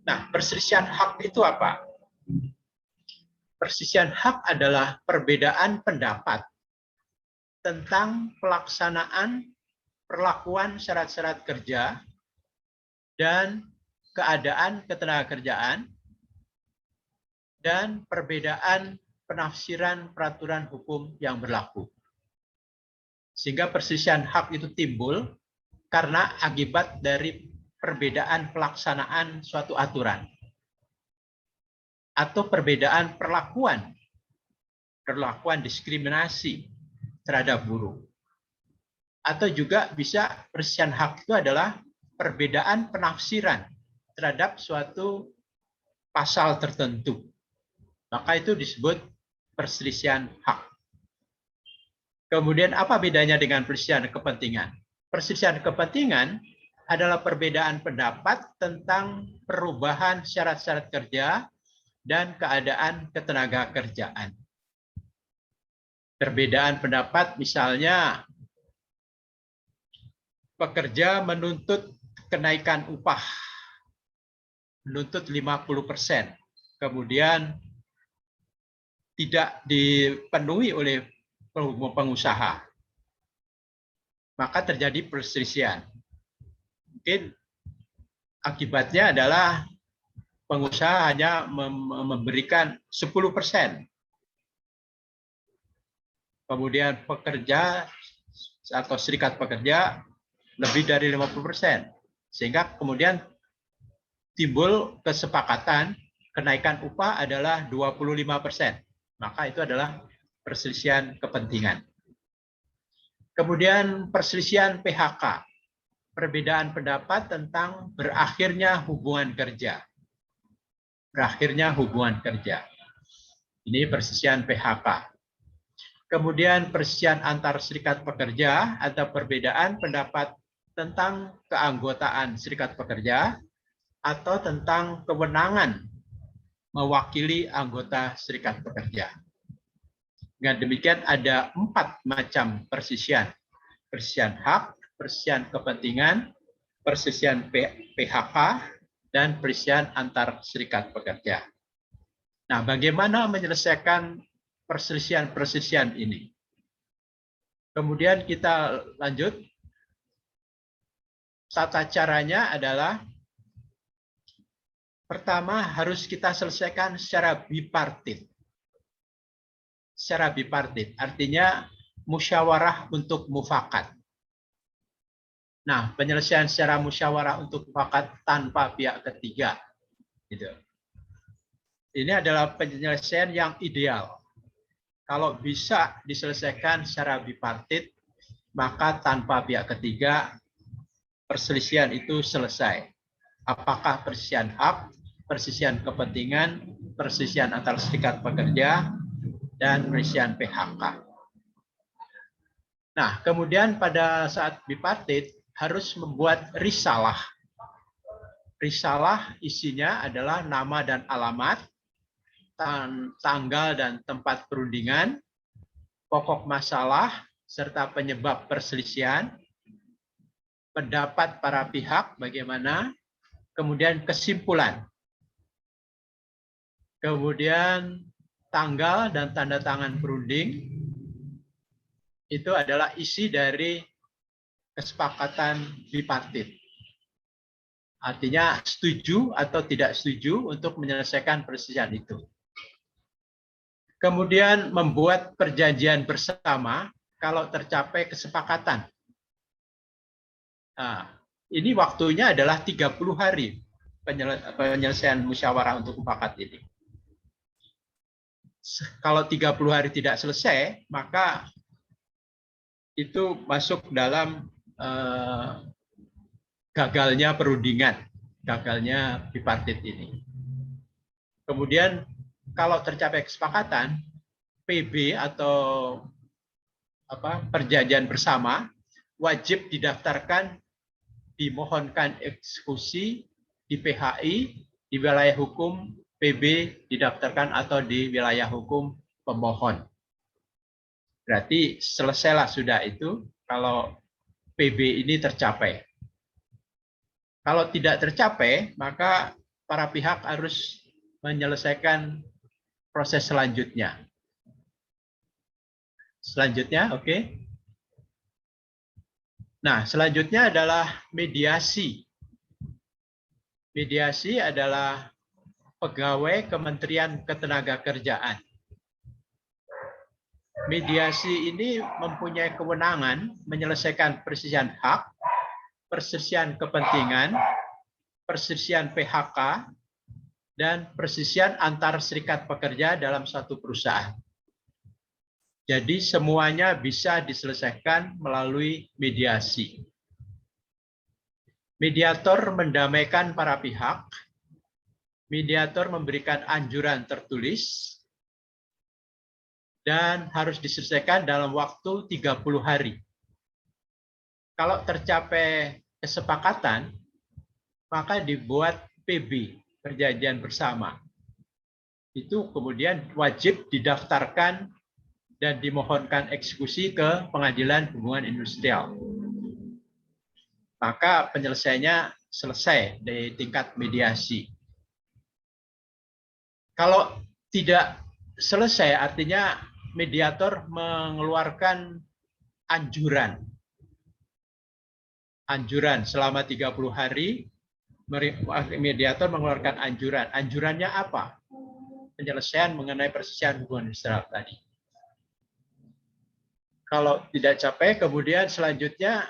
Nah, perselisihan hak itu apa? Perselisihan hak adalah perbedaan pendapat tentang pelaksanaan perlakuan syarat-syarat kerja dan keadaan ketenagakerjaan dan perbedaan penafsiran peraturan hukum yang berlaku. Sehingga perselisihan hak itu timbul karena akibat dari perbedaan pelaksanaan suatu aturan atau perbedaan perlakuan diskriminasi terhadap buruh. Atau juga bisa perselisihan hak itu adalah perbedaan penafsiran terhadap suatu pasal tertentu. Maka itu disebut perselisihan hak. Kemudian apa bedanya dengan perselisihan kepentingan? Perselisihan kepentingan adalah perbedaan pendapat tentang perubahan syarat-syarat kerja dan keadaan ketenagakerjaan. Perbedaan pendapat misalnya pekerja menuntut kenaikan upah, menuntut 50%, kemudian tidak dipenuhi oleh pengusaha. Maka terjadi perselisihan. Mungkin akibatnya adalah pengusaha hanya memberikan 10%. Kemudian pekerja atau serikat pekerja lebih dari 50%. Sehingga kemudian timbul kesepakatan kenaikan upah adalah 25%. Maka itu adalah perselisihan kepentingan. Kemudian perselisihan PHK, perbedaan pendapat tentang berakhirnya hubungan kerja. Berakhirnya hubungan kerja. Ini perselisihan PHK. Kemudian perselisihan antar serikat pekerja atau perbedaan pendapat tentang keanggotaan serikat pekerja atau tentang kewenangan mewakili anggota serikat pekerja. Dengan demikian ada 4 macam perselisihan. Perselisihan hak, perselisihan kepentingan, perselisihan PHK, dan perselisihan antar serikat pekerja. Nah, bagaimana menyelesaikan perselisihan-perselisihan ini? Kemudian kita lanjut. Tata caranya adalah pertama harus kita selesaikan secara bipartit. Secara bipartit, artinya musyawarah untuk mufakat. Nah, penyelesaian secara musyawarah untuk mufakat tanpa pihak ketiga. Gitu. Ini adalah penyelesaian yang ideal. Kalau bisa diselesaikan secara bipartit, maka tanpa pihak ketiga, perselisihan itu selesai. Apakah perselisihan hak, perselisihan kepentingan, perselisihan antar serikat pekerja, dan perselisihan PHK. Nah, kemudian pada saat bipartit harus membuat risalah. Risalah isinya adalah nama dan alamat, tanggal dan tempat perundingan, pokok masalah, serta penyebab perselisihan, pendapat para pihak bagaimana, kemudian kesimpulan. Kemudian tanggal dan tanda tangan perunding itu adalah isi dari kesepakatan bipartit. Artinya setuju atau tidak setuju untuk menyelesaikan perselisihan itu. Kemudian membuat perjanjian bersama kalau tercapai kesepakatan. Nah, ini waktunya adalah 30 hari penyelesaian musyawarah untuk mufakat ini. Kalau 30 hari tidak selesai, maka itu masuk dalam gagalnya perundingan, gagalnya bipartit ini. Kemudian kalau tercapai kesepakatan, PB atau perjanjian bersama wajib didaftarkan, dimohonkan eksekusi di PHI, di wilayah hukum PB didaftarkan atau di wilayah hukum pemohon. Berarti selesailah sudah itu kalau PB ini tercapai. Kalau tidak tercapai, maka para pihak harus menyelesaikan proses selanjutnya. Selanjutnya, oke. Nah, selanjutnya adalah mediasi. Mediasi adalah pegawai Kementerian Ketenagakerjaan. Mediasi ini mempunyai kewenangan menyelesaikan perselisihan hak, perselisihan kepentingan, perselisihan PHK, dan perselisihan antar serikat pekerja dalam satu perusahaan. Jadi semuanya bisa diselesaikan melalui mediasi. Mediator mendamaikan para pihak, mediator memberikan anjuran tertulis, dan harus diselesaikan dalam waktu 30 hari. Kalau tercapai kesepakatan, maka dibuat PB, perjanjian bersama. Itu kemudian wajib didaftarkan dan dimohonkan eksekusi ke Pengadilan Hubungan Industrial. Maka penyelesaiannya selesai di tingkat mediasi. Kalau tidak selesai, artinya mediator mengeluarkan anjuran. Anjuran selama 30 hari, mediator mengeluarkan anjuran. Anjurannya apa? Penyelesaian mengenai perselisihan hubungan industrial tadi. Kalau tidak capai, kemudian selanjutnya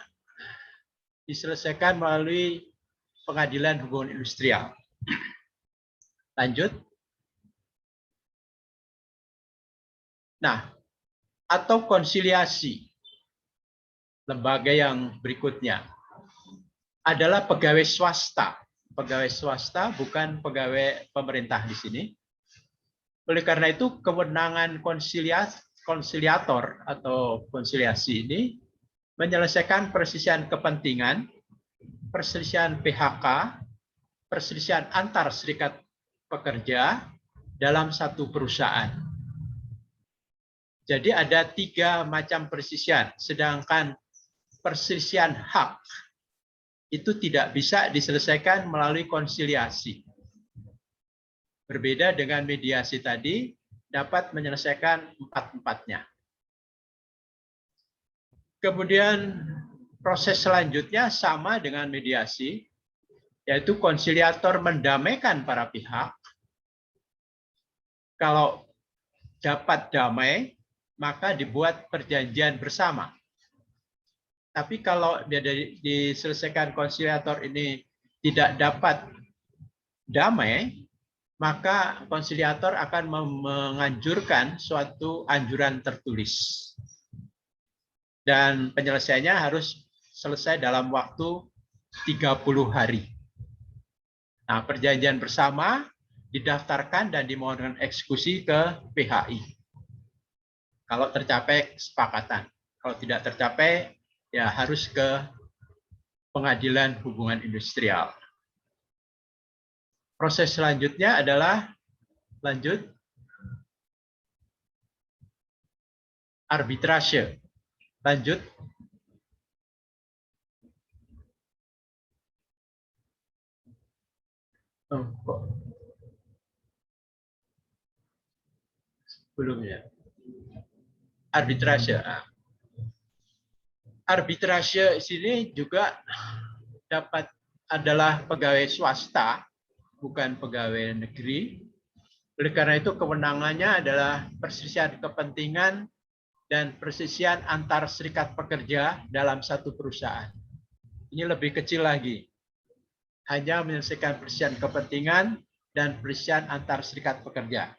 diselesaikan melalui Pengadilan Hubungan Industrial. Lanjut. Nah, atau konsiliasi. Lembaga yang berikutnya adalah pegawai swasta. Pegawai swasta bukan pegawai pemerintah di sini. Oleh karena itu, kewenangan konsiliator atau konsiliasi ini menyelesaikan perselisihan kepentingan, perselisihan PHK, perselisihan antar serikat pekerja dalam satu perusahaan. Jadi ada 3 macam perselisihan, sedangkan perselisihan hak itu tidak bisa diselesaikan melalui konsiliasi. Berbeda dengan mediasi tadi, dapat menyelesaikan 4-empatnya. Kemudian proses selanjutnya sama dengan mediasi, yaitu konsiliator mendamaikan para pihak. Kalau dapat damai, maka dibuat perjanjian bersama. Tapi kalau diselesaikan konsiliator ini tidak dapat damai, maka konsiliator akan menganjurkan suatu anjuran tertulis. Dan penyelesaiannya harus selesai dalam waktu 30 hari. Nah, perjanjian bersama didaftarkan dan dimohonkan eksekusi ke PHI. Kalau tercapai kesepakatan. Kalau tidak tercapai, ya harus ke Pengadilan Hubungan Industrial. Proses selanjutnya adalah lanjut arbitrase. Lanjut. Belum ya. Arbitrase. Arbitrase sini juga dapat adalah pegawai swasta, bukan pegawai negeri. Oleh karena itu kewenangannya adalah perselisihan kepentingan dan perselisihan antar serikat pekerja dalam satu perusahaan. Ini lebih kecil lagi. Hanya menyelesaikan perselisihan kepentingan dan perselisihan antar serikat pekerja.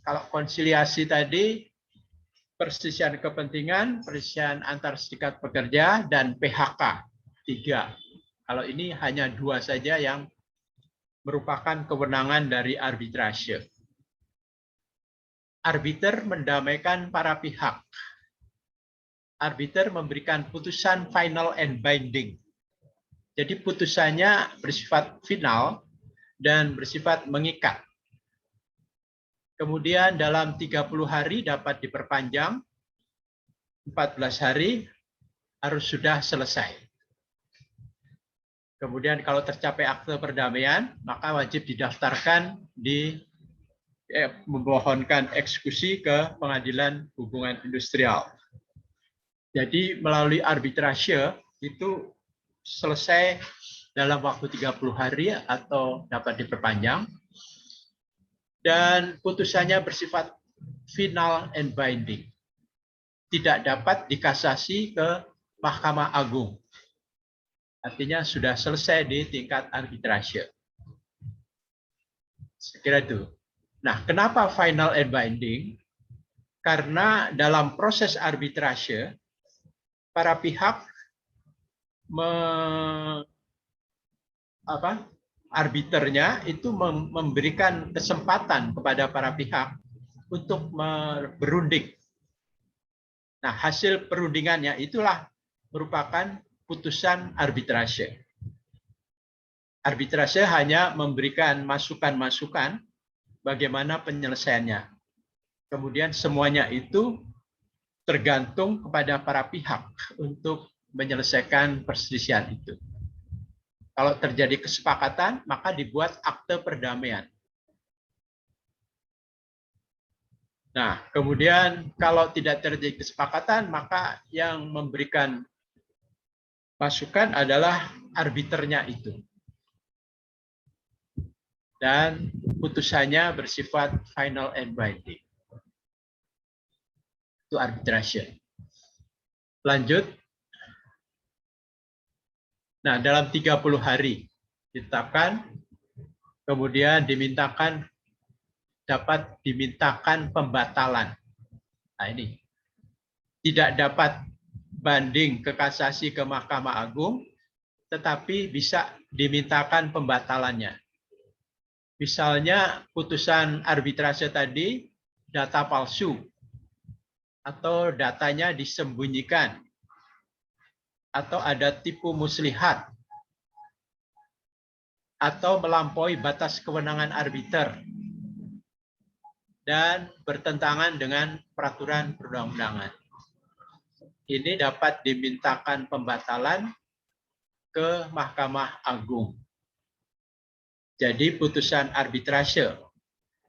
Kalau konsiliasi tadi, perselisihan kepentingan, perselisihan antar serikat pekerja, dan PHK, 3. Kalau ini hanya 2 saja yang merupakan kewenangan dari arbitrase. Arbiter mendamaikan para pihak. Arbiter memberikan putusan final and binding. Jadi putusannya bersifat final dan bersifat mengikat. Kemudian dalam 30 hari dapat diperpanjang, 14 hari harus sudah selesai. Kemudian kalau tercapai akte perdamaian, maka wajib didaftarkan memohonkan eksekusi ke Pengadilan Hubungan Industrial. Jadi melalui arbitrase itu selesai dalam waktu 30 hari atau dapat diperpanjang. Dan putusannya bersifat final and binding. Tidak dapat dikasasi ke Mahkamah Agung. Artinya sudah selesai di tingkat arbitrase. Saya kira itu. Nah, kenapa final and binding? Karena dalam proses arbitrase, para pihak arbiternya itu memberikan kesempatan kepada para pihak untuk berunding. Nah, hasil perundingannya itulah merupakan putusan arbitrase. Arbitrase hanya memberikan masukan-masukan bagaimana penyelesaiannya. Kemudian semuanya itu tergantung kepada para pihak untuk menyelesaikan perselisihan itu. Kalau terjadi kesepakatan, maka dibuat akte perdamaian. Nah, kemudian kalau tidak terjadi kesepakatan, maka yang memberikan masukan adalah arbiternya itu. Dan putusannya bersifat final and binding. Itu arbitrase. Lanjut. Nah, dalam 30 hari ditetapkan, kemudian dapat dimintakan pembatalan. Nah, ini tidak dapat banding ke kasasi ke Mahkamah Agung, tetapi bisa dimintakan pembatalannya. Misalnya putusan arbitrase tadi data palsu atau datanya disembunyikan atau ada tipu muslihat atau melampaui batas kewenangan arbiter dan bertentangan dengan peraturan perundang-undangan. Ini dapat dimintakan pembatalan ke Mahkamah Agung. Jadi putusan arbitrase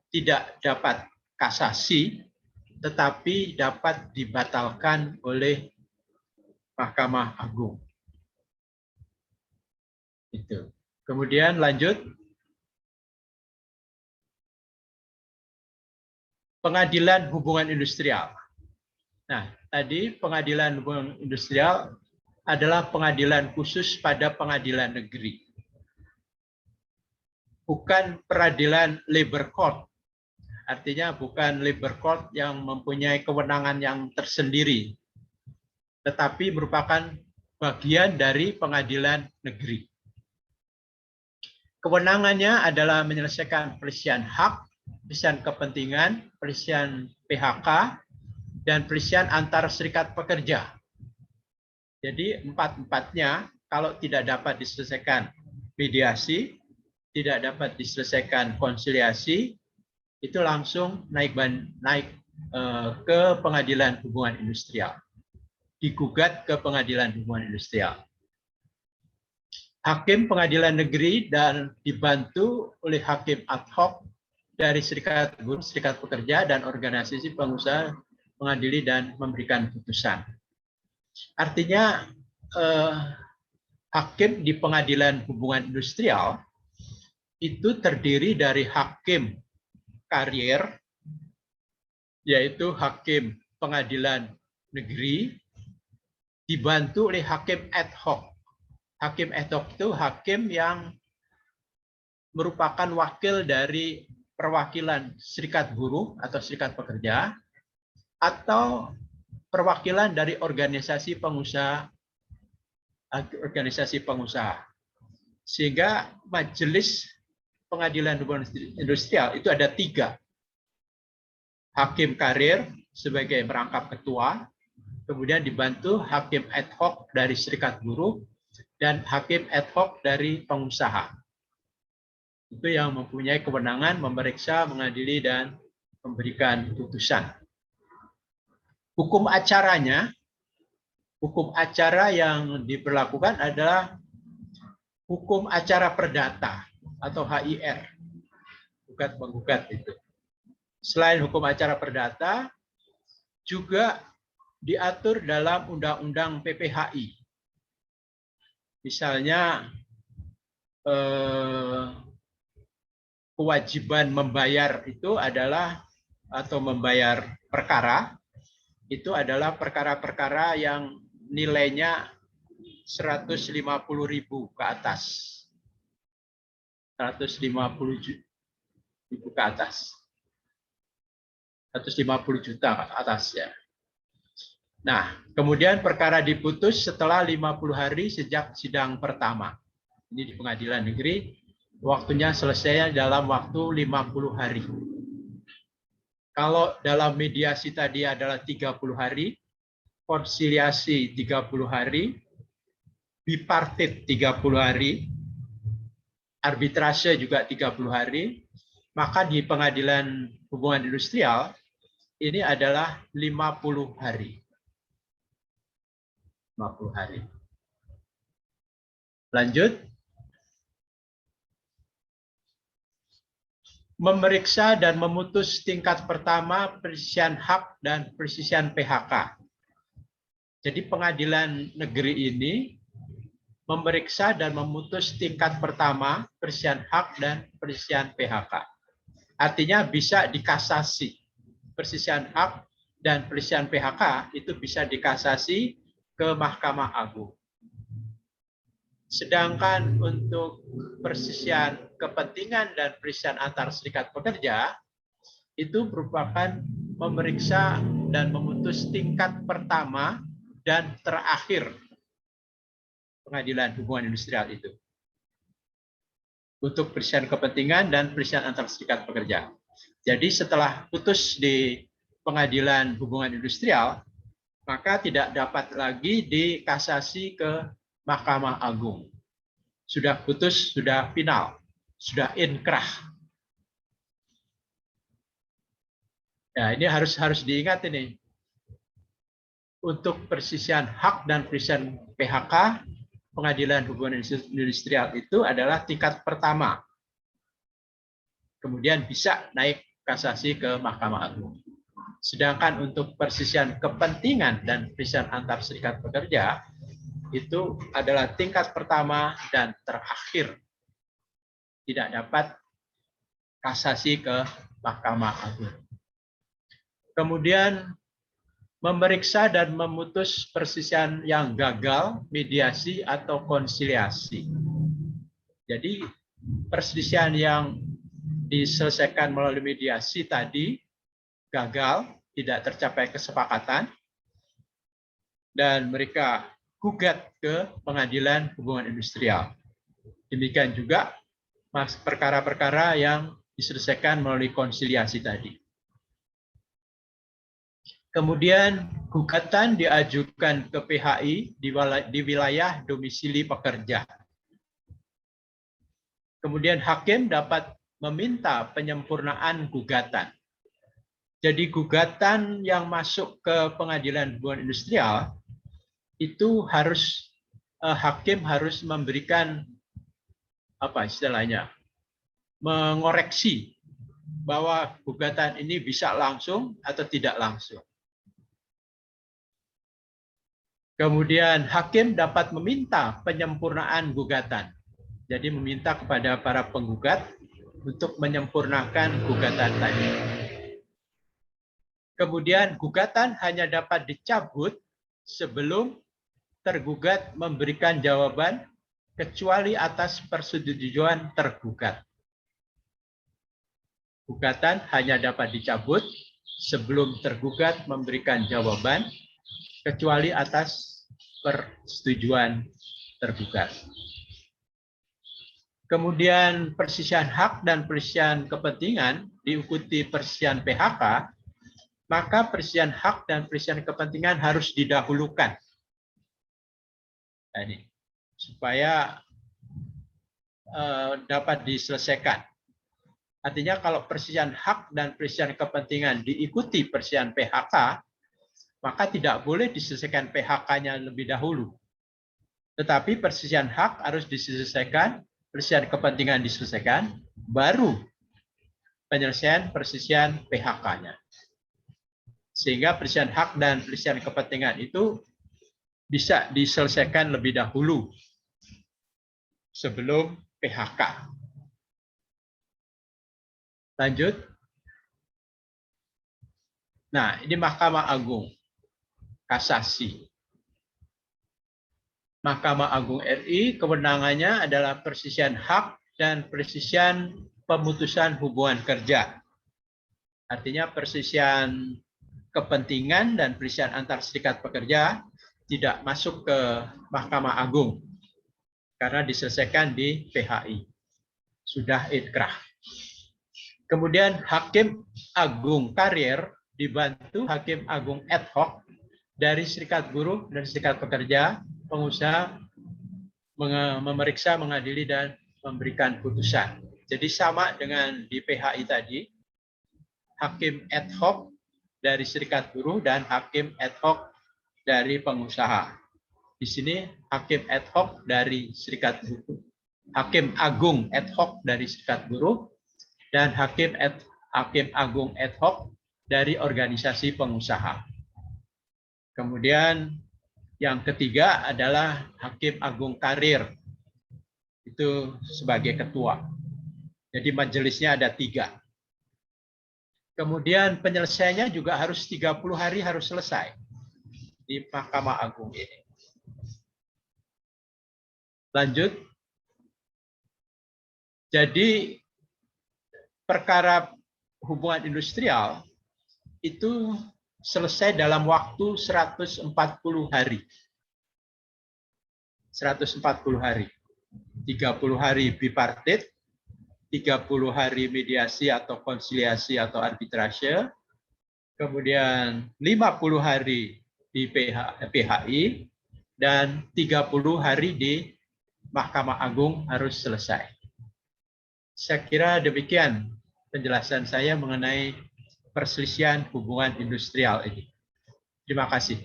tidak dapat kasasi, tetapi dapat dibatalkan oleh Mahkamah Agung. Itu. Kemudian lanjut. Pengadilan Hubungan Industrial. Nah, tadi Pengadilan Hubungan Industrial adalah pengadilan khusus pada pengadilan negeri. Bukan peradilan labor court. Artinya bukan labor court yang mempunyai kewenangan yang tersendiri, tetapi merupakan bagian dari pengadilan negeri. Kewenangannya adalah menyelesaikan perselisihan hak, perselisihan kepentingan, perselisihan PHK, dan perselisihan antar serikat pekerja. Jadi empat-empatnya kalau tidak dapat diselesaikan mediasi, tidak dapat diselesaikan konsiliasi, itu langsung naik ke Pengadilan Hubungan Industrial. Digugat ke Pengadilan Hubungan Industrial. Hakim pengadilan negeri dan dibantu oleh hakim ad hoc dari serikat buruh, serikat pekerja, dan organisasi pengusaha mengadili dan memberikan putusan. Artinya hakim di pengadilan hubungan industrial itu terdiri dari hakim karier, yaitu hakim pengadilan negeri, dibantu oleh hakim ad hoc. Hakim ad hoc itu hakim yang merupakan wakil dari perwakilan serikat buruh atau serikat pekerja, atau perwakilan dari organisasi pengusaha. Sehingga majelis pengadilan hubungan industrial itu ada 3. Hakim karir sebagai merangkap ketua, kemudian dibantu hakim ad hoc dari serikat buruh, dan hakim ad hoc dari pengusaha. Itu yang mempunyai kewenangan memeriksa, mengadili, dan memberikan putusan. Hukum acaranya, hukum acara yang diberlakukan adalah hukum acara perdata atau HIR, gugat-menggugat itu. Selain hukum acara perdata, juga diatur dalam Undang-Undang PPHI. Misalnya kewajiban membayar itu adalah, atau membayar perkara, itu adalah perkara-perkara yang nilainya 150.000 ke atas. 150.000 ke atas. 150 juta ke atas ya. Nah, kemudian perkara diputus setelah 50 hari sejak sidang pertama. Ini di pengadilan negeri, waktunya selesai dalam waktu 50 hari. Kalau dalam mediasi tadi adalah 30 hari, konsiliasi 30 hari, bipartit 30 hari, arbitrase juga 30 hari, maka di pengadilan hubungan industrial ini adalah 50 hari. 50 hari. Lanjut. Memeriksa dan memutus tingkat pertama perselisihan hak dan perselisihan PHK. Jadi pengadilan negeri ini memeriksa dan memutus tingkat pertama perselisihan hak dan perselisihan PHK. Artinya bisa dikasasi. Perselisihan hak dan perselisihan PHK itu bisa dikasasi ke Mahkamah Agung. Sedangkan untuk perselisihan kepentingan dan perselisihan antar serikat pekerja itu merupakan memeriksa dan memutus tingkat pertama dan terakhir pengadilan hubungan industrial itu. Untuk perselisihan kepentingan dan perselisihan antar serikat pekerja. Jadi setelah putus di pengadilan hubungan industrial, maka tidak dapat lagi dikasasi ke Mahkamah Agung. Sudah putus, sudah final, sudah inkrah. Nah, ini harus diingat ini. Untuk perselisihan hak dan perselisihan PHK, pengadilan hubungan industrial itu adalah tingkat pertama. Kemudian bisa naik kasasi ke Mahkamah Agung. Sedangkan untuk perselisihan kepentingan dan perselisihan antar serikat pekerja itu adalah tingkat pertama dan terakhir. Tidak dapat kasasi ke Mahkamah Agung. Kemudian memeriksa dan memutus perselisihan yang gagal, mediasi atau konsiliasi. Jadi perselisihan yang diselesaikan melalui mediasi tadi gagal, tidak tercapai kesepakatan, dan mereka gugat ke pengadilan hubungan industrial. Demikian juga perkara-perkara yang diselesaikan melalui konsiliasi tadi. Kemudian gugatan diajukan ke PHI di wilayah domisili pekerja. Kemudian hakim dapat meminta penyempurnaan gugatan. Jadi gugatan yang masuk ke pengadilan hubungan industrial itu harus hakim harus memberikan apa istilahnya, mengoreksi bahwa gugatan ini bisa langsung atau tidak langsung. Kemudian hakim dapat meminta penyempurnaan gugatan. Jadi meminta kepada para penggugat untuk menyempurnakan gugatan tadi. Kemudian gugatan hanya dapat dicabut sebelum tergugat memberikan jawaban kecuali atas persetujuan tergugat. Gugatan hanya dapat dicabut sebelum tergugat memberikan jawaban kecuali atas persetujuan tergugat. Kemudian perselisihan hak dan perselisihan kepentingan diikuti perselisihan PHK, maka perselisihan hak dan perselisihan kepentingan harus didahulukan. Nah, ini supaya dapat diselesaikan. Artinya kalau perselisihan hak dan perselisihan kepentingan diikuti perselisihan PHK, maka tidak boleh diselesaikan PHK-nya lebih dahulu. Tetapi perselisihan hak harus diselesaikan, perselisihan kepentingan diselesaikan, baru penyelesaian perselisihan PHK-nya. Sehingga perselisihan hak dan perselisihan kepentingan itu bisa diselesaikan lebih dahulu sebelum PHK. Lanjut. Nah, ini Mahkamah Agung. Kasasi. Mahkamah Agung RI kewenangannya adalah perselisihan hak dan perselisihan pemutusan hubungan kerja. Artinya perselisihan kepentingan dan perselisihan antar serikat pekerja tidak masuk ke Mahkamah Agung karena diselesaikan di PHI. Sudah inkrah. Kemudian Hakim Agung Karir dibantu Hakim Agung ad hoc dari serikat buruh dan serikat pekerja, pengusaha, memeriksa, mengadili, dan memberikan putusan. Jadi sama dengan di PHI tadi, hakim ad hoc dari serikat buruh dan hakim ad hoc dari pengusaha. Di sini hakim ad hoc dari serikat buruh, hakim agung ad hoc dari serikat buruh, dan hakim agung ad hoc dari organisasi pengusaha. Kemudian yang ketiga adalah Hakim Agung Karir, itu sebagai ketua. Jadi majelisnya ada 3. Kemudian penyelesaiannya juga harus 30 hari harus selesai di Mahkamah Agung ini. Lanjut. Jadi perkara hubungan industrial itu selesai dalam waktu 140 hari. 140 hari. 30 hari bipartit, 30 hari mediasi atau konsiliasi atau arbitrase, kemudian 50 hari di PHI, dan 30 hari di Mahkamah Agung harus selesai. Saya kira demikian penjelasan saya mengenai perselisihan hubungan industrial ini. Terima kasih.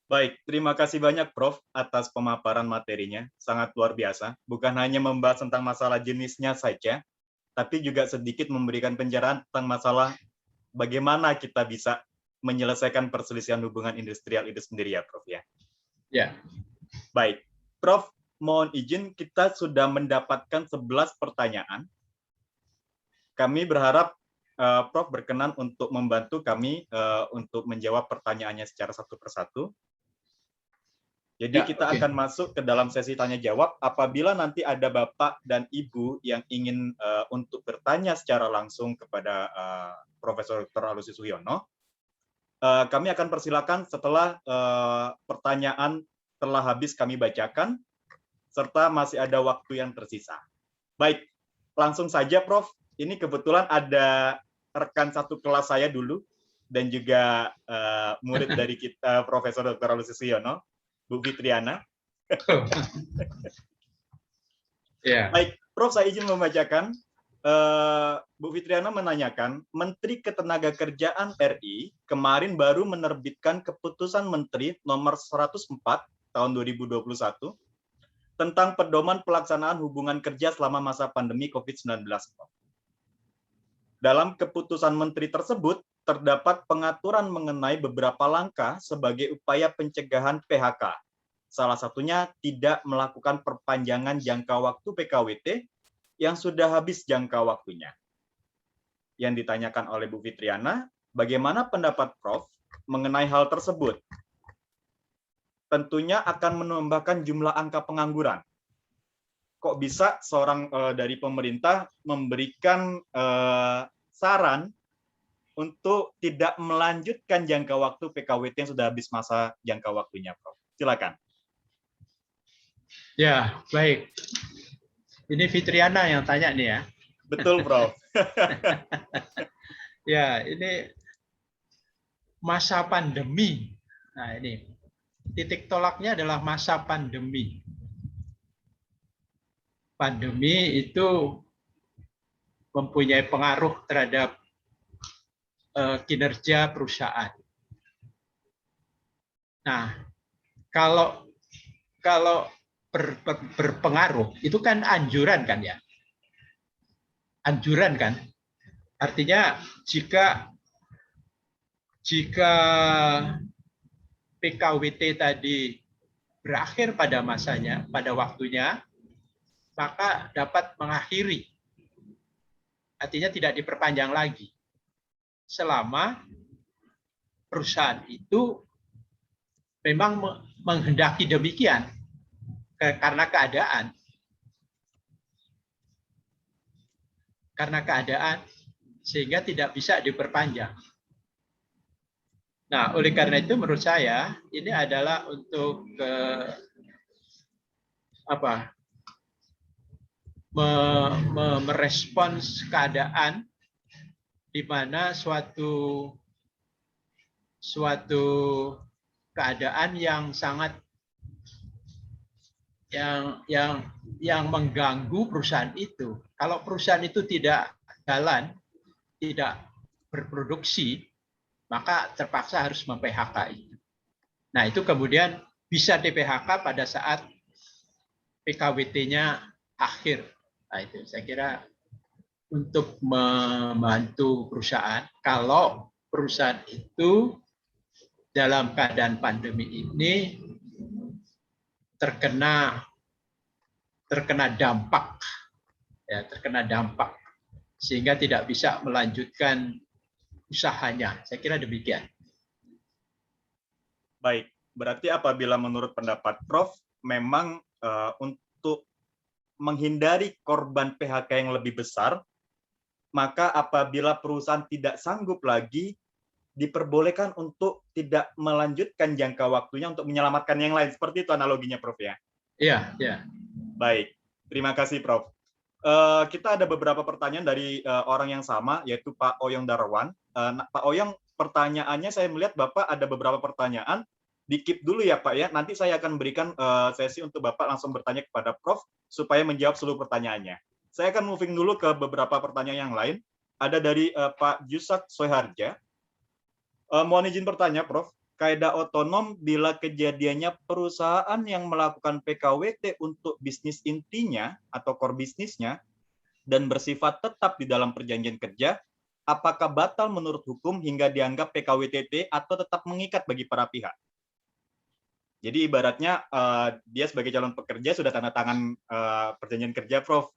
Baik, terima kasih banyak Prof. Atas pemaparan materinya, sangat luar biasa. Bukan hanya membahas tentang masalah jenisnya saja, tapi juga sedikit memberikan pencerahan tentang masalah bagaimana kita bisa menyelesaikan perselisihan hubungan industrial itu sendiri ya Prof. Ya. Ya. Baik, Prof. Mohon izin, kita sudah mendapatkan 11 pertanyaan. Kami berharap Prof. berkenan untuk membantu kami untuk menjawab pertanyaannya secara satu persatu. Jadi kita akan masuk ke dalam sesi tanya jawab. Apabila nanti ada Bapak dan Ibu yang ingin untuk bertanya secara langsung kepada Profesor Dr. Alusi Suyono, kami akan persilakan setelah pertanyaan telah habis kami bacakan, serta masih ada waktu yang tersisa. Baik, langsung saja Prof. Ini kebetulan ada rekan satu kelas saya dulu, dan juga murid dari kita, Profesor Dr. Alusi Suyono, Bu Fitriana. Yeah. Baik, Prof, saya izin membacakan. Bu Fitriana menanyakan, Menteri Ketenagakerjaan RI kemarin baru menerbitkan keputusan Menteri nomor 104 tahun 2021 tentang pedoman pelaksanaan hubungan kerja selama masa pandemi COVID-19. Dalam keputusan Menteri tersebut, terdapat pengaturan mengenai beberapa langkah sebagai upaya pencegahan PHK. Salah satunya tidak melakukan perpanjangan jangka waktu PKWT yang sudah habis jangka waktunya. Yang ditanyakan oleh Bu Fitriana, bagaimana pendapat Prof mengenai hal tersebut? Tentunya akan menambahkan jumlah angka pengangguran. Kok bisa seorang dari pemerintah memberikan saran untuk tidak melanjutkan jangka waktu PKWT yang sudah habis masa jangka waktunya, Prof? Silakan. Ya, baik. Ini Fitriana yang tanya nih ya. Betul, Prof. Ya, ini masa pandemi. Nah, ini titik tolaknya adalah masa pandemi. Pandemi itu mempunyai pengaruh terhadap kinerja perusahaan. Nah, kalau berpengaruh itu kan anjuran kan ya, anjuran kan. Artinya jika PKWT tadi berakhir pada masanya, pada waktunya, maka dapat mengakhiri. Artinya tidak diperpanjang lagi. Selama perusahaan itu memang menghendaki demikian karena keadaan sehingga tidak bisa diperpanjang. Nah, oleh karena itu menurut saya ini adalah untuk merespons keadaan di mana suatu keadaan yang sangat yang mengganggu perusahaan itu. Kalau perusahaan itu tidak jalan, tidak berproduksi, maka terpaksa harus mem-PHK itu. Nah, itu kemudian bisa di-PHK pada saat PKWT-nya akhir. Nah, itu saya kira untuk membantu perusahaan. Kalau perusahaan itu dalam keadaan pandemi ini terkena dampak, ya, terkena dampak sehingga tidak bisa melanjutkan usahanya. Saya kira demikian. Baik, berarti apabila menurut pendapat Prof memang untuk menghindari korban PHK yang lebih besar, maka apabila perusahaan tidak sanggup lagi, diperbolehkan untuk tidak melanjutkan jangka waktunya untuk menyelamatkan yang lain. Seperti itu analoginya, Prof, ya? Iya, ya. Baik, terima kasih, Prof. Kita ada beberapa pertanyaan dari orang yang sama, yaitu Pak Oyong Darwan. Pak Oyong, pertanyaannya saya melihat Bapak ada beberapa pertanyaan. Di-keep dulu ya, Pak, ya. Nanti saya akan berikan sesi untuk Bapak langsung bertanya kepada Prof, supaya menjawab seluruh pertanyaannya. Saya akan moving dulu ke beberapa pertanyaan yang lain. Ada dari Pak Yusak Soeharja. Mohon izin bertanya, Prof. Kaidah otonom bila kejadiannya perusahaan yang melakukan PKWT untuk bisnis intinya atau core bisnisnya dan bersifat tetap di dalam perjanjian kerja, apakah batal menurut hukum hingga dianggap PKWTT atau tetap mengikat bagi para pihak? Jadi ibaratnya dia sebagai calon pekerja sudah tanda tangan perjanjian kerja, Prof.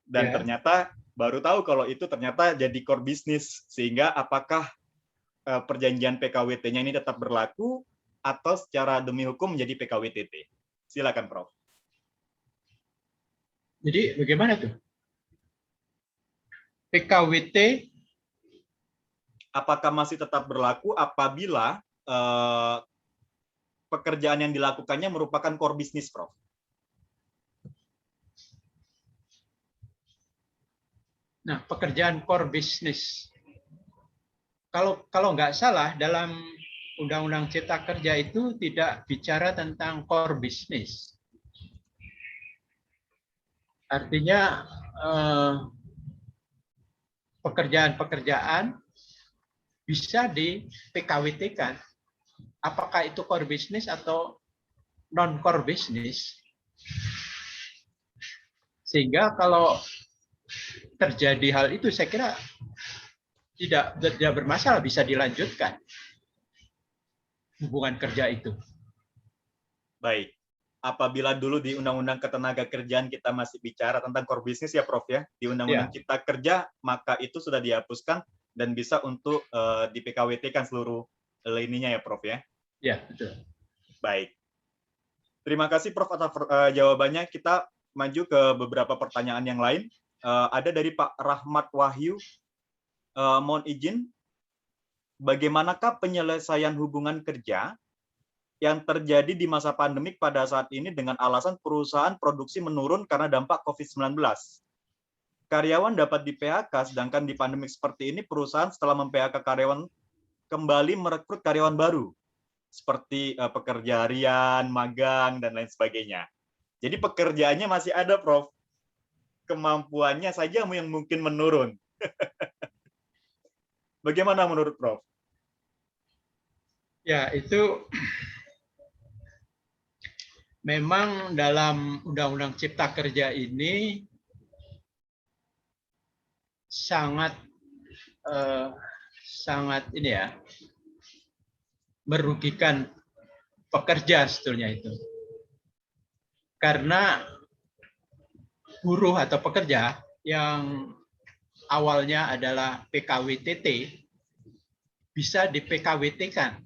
Dan ternyata baru tahu kalau itu ternyata jadi core bisnis, sehingga apakah perjanjian PKWT-nya ini tetap berlaku atau secara demi hukum menjadi PKWTT? Silakan, Prof. Jadi bagaimana tuh? PKWT apakah masih tetap berlaku apabila pekerjaan yang dilakukannya merupakan core bisnis, Prof? Nah, pekerjaan core bisnis. Kalau nggak salah dalam Undang-Undang Cipta Kerja itu tidak bicara tentang core bisnis. Artinya pekerjaan-pekerjaan bisa di PKWT-kan. Apakah itu core bisnis atau non core bisnis? Sehingga kalau terjadi hal itu, saya kira tidak bermasalah, bisa dilanjutkan hubungan kerja itu. Baik. Apabila dulu di Undang-Undang Ketenagakerjaan kita masih bicara tentang core business ya Prof ya, di Undang-Undang Cipta Kerja, maka itu sudah dihapuskan dan bisa untuk di PKWT-kan seluruh lininya ya Prof ya? Ya, betul. Baik. Terima kasih Prof atas jawabannya. Kita maju ke beberapa pertanyaan yang lain. Ada dari Pak Rahmat Wahyu. Mohon izin, bagaimanakah penyelesaian hubungan kerja yang terjadi di masa pandemik pada saat ini dengan alasan perusahaan produksi menurun karena dampak COVID-19. Karyawan dapat di-PHK, sedangkan di pandemik seperti ini perusahaan setelah mem-PHK karyawan kembali merekrut karyawan baru, seperti pekerja harian, magang, dan lain sebagainya. Jadi pekerjaannya masih ada, Prof. Kemampuannya saja yang mungkin menurun. Bagaimana menurut Prof? Ya, itu memang dalam Undang-Undang Cipta Kerja ini sangat ini ya, merugikan pekerja sebetulnya itu. Karena buruh atau pekerja yang awalnya adalah PKWTT bisa di PKWT-kan.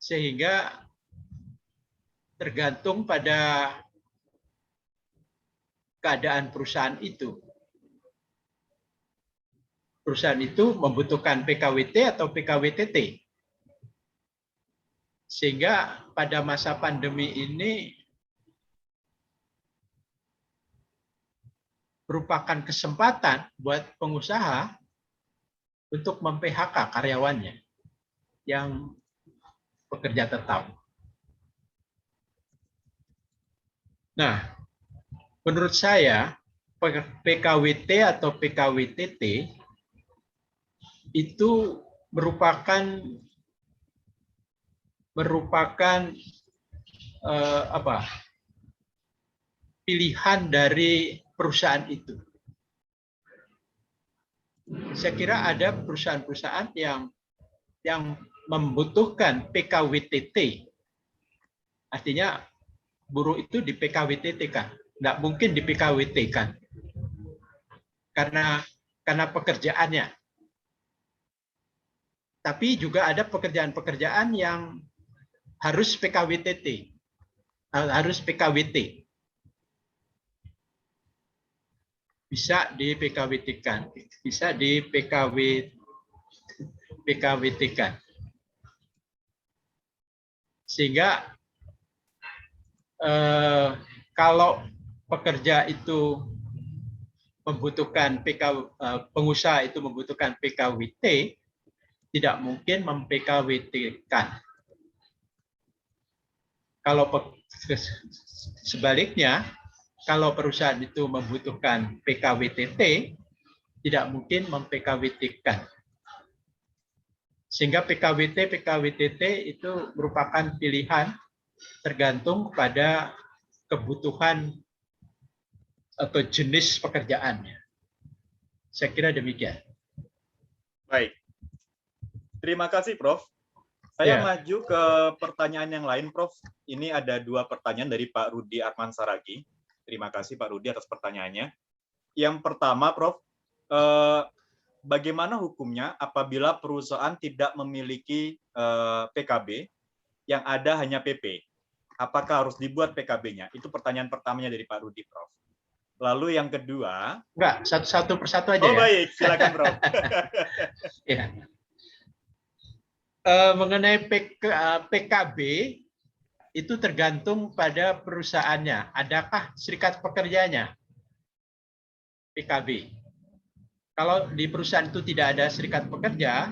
Sehingga tergantung pada keadaan perusahaan itu. Perusahaan itu membutuhkan PKWT atau PKWTT. Sehingga pada masa pandemi ini merupakan kesempatan buat pengusaha untuk mem-PHK karyawannya yang pekerja tetap. Nah, menurut saya PKWT atau PKWTT itu merupakan pilihan dari perusahaan itu. Saya kira ada perusahaan-perusahaan yang membutuhkan PKWTT. Artinya buruh itu di PKWTT-kan. Nggak mungkin di PKWT-kan. Karena pekerjaannya. Tapi juga ada pekerjaan-pekerjaan yang harus PKWTT. Harus PKWT. Bisa di PKWT-kan. Bisa di PKWT-kan. Sehingga kalau pekerja itu membutuhkan pengusaha itu membutuhkan PKWT, tidak mungkin mem-PKWT-kan. Kalau sebaliknya, kalau perusahaan itu membutuhkan PKWTT, tidak mungkin mem-PKWT-kan. Sehingga PKWT itu merupakan pilihan tergantung pada kebutuhan atau jenis pekerjaannya. Saya kira demikian. Baik. Terima kasih, Prof. Saya maju ke pertanyaan yang lain, Prof. Ini ada 2 pertanyaan dari Pak Rudi Arman Saragi. Terima kasih Pak Rudi atas pertanyaannya. Yang pertama, Prof, bagaimana hukumnya apabila perusahaan tidak memiliki PKB, yang ada hanya PP? Apakah harus dibuat PKB-nya? Itu pertanyaan pertamanya dari Pak Rudi, Prof. Lalu yang kedua... Enggak, satu persatu aja ya? Oh baik, silakan Prof. Ya. Mengenai PKB, itu tergantung pada perusahaannya. Adakah serikat pekerjanya? PKB. Kalau di perusahaan itu tidak ada serikat pekerja,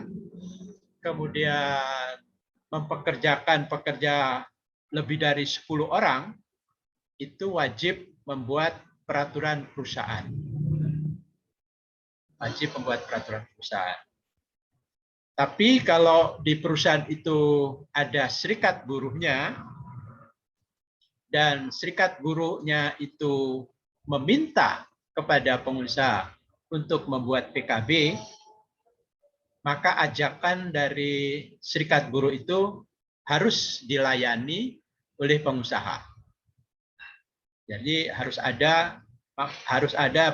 kemudian mempekerjakan pekerja lebih dari 10 orang, itu wajib membuat peraturan perusahaan. Wajib membuat peraturan perusahaan. Tapi kalau di perusahaan itu ada serikat buruhnya, dan serikat buruhnya itu meminta kepada pengusaha untuk membuat PKB, maka ajakan dari serikat buruh itu harus dilayani oleh pengusaha. Jadi harus ada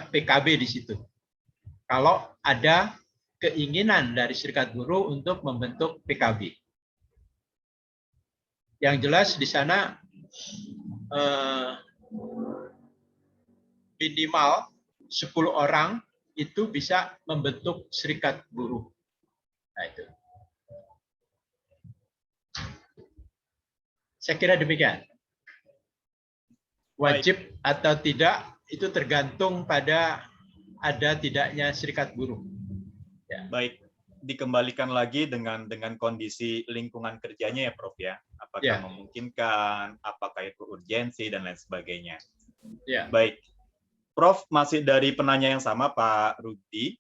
PKB di situ. Kalau ada keinginan dari serikat buruh untuk membentuk PKB. Yang jelas di sana minimal 10 orang itu bisa membentuk serikat buruh. Nah, itu. Saya kira demikian. Wajib atau tidak itu tergantung pada ada tidaknya serikat buruh. Ya. Baik, dikembalikan lagi dengan kondisi lingkungan kerjanya ya Prof ya. Apakah memungkinkan, apakah itu urgensi dan lain sebagainya. Ya. Baik, Prof masih dari penanya yang sama Pak Rudi.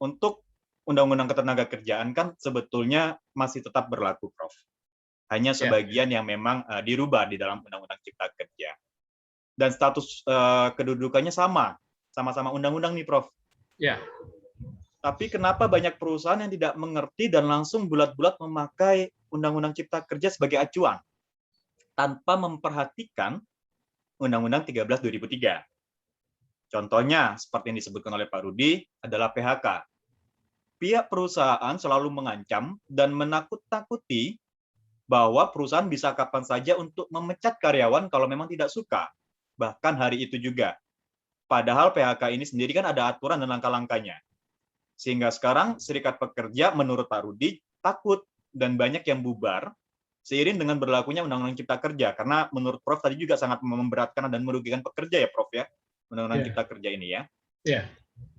Untuk Undang-Undang Ketenagakerjaan kan sebetulnya masih tetap berlaku, Prof. Hanya sebagian yang memang dirubah di dalam Undang-Undang Cipta Kerja. Dan status kedudukannya sama-sama undang-undang nih, Prof. Ya. Tapi kenapa banyak perusahaan yang tidak mengerti dan langsung bulat-bulat memakai Undang-Undang Cipta Kerja sebagai acuan tanpa memperhatikan Undang-Undang 13 2003. Contohnya, seperti yang disebutkan oleh Pak Rudi, adalah PHK. Pihak perusahaan selalu mengancam dan menakut-takuti bahwa perusahaan bisa kapan saja untuk memecat karyawan kalau memang tidak suka. Bahkan hari itu juga. Padahal PHK ini sendiri kan ada aturan dan langkah-langkahnya. Sehingga sekarang serikat pekerja menurut Pak Rudi takut dan banyak yang bubar seiring dengan berlakunya Undang-Undang Cipta Kerja. Karena menurut Prof tadi juga sangat memberatkan dan merugikan pekerja ya Prof ya, Undang-Undang Cipta Kerja ini ya.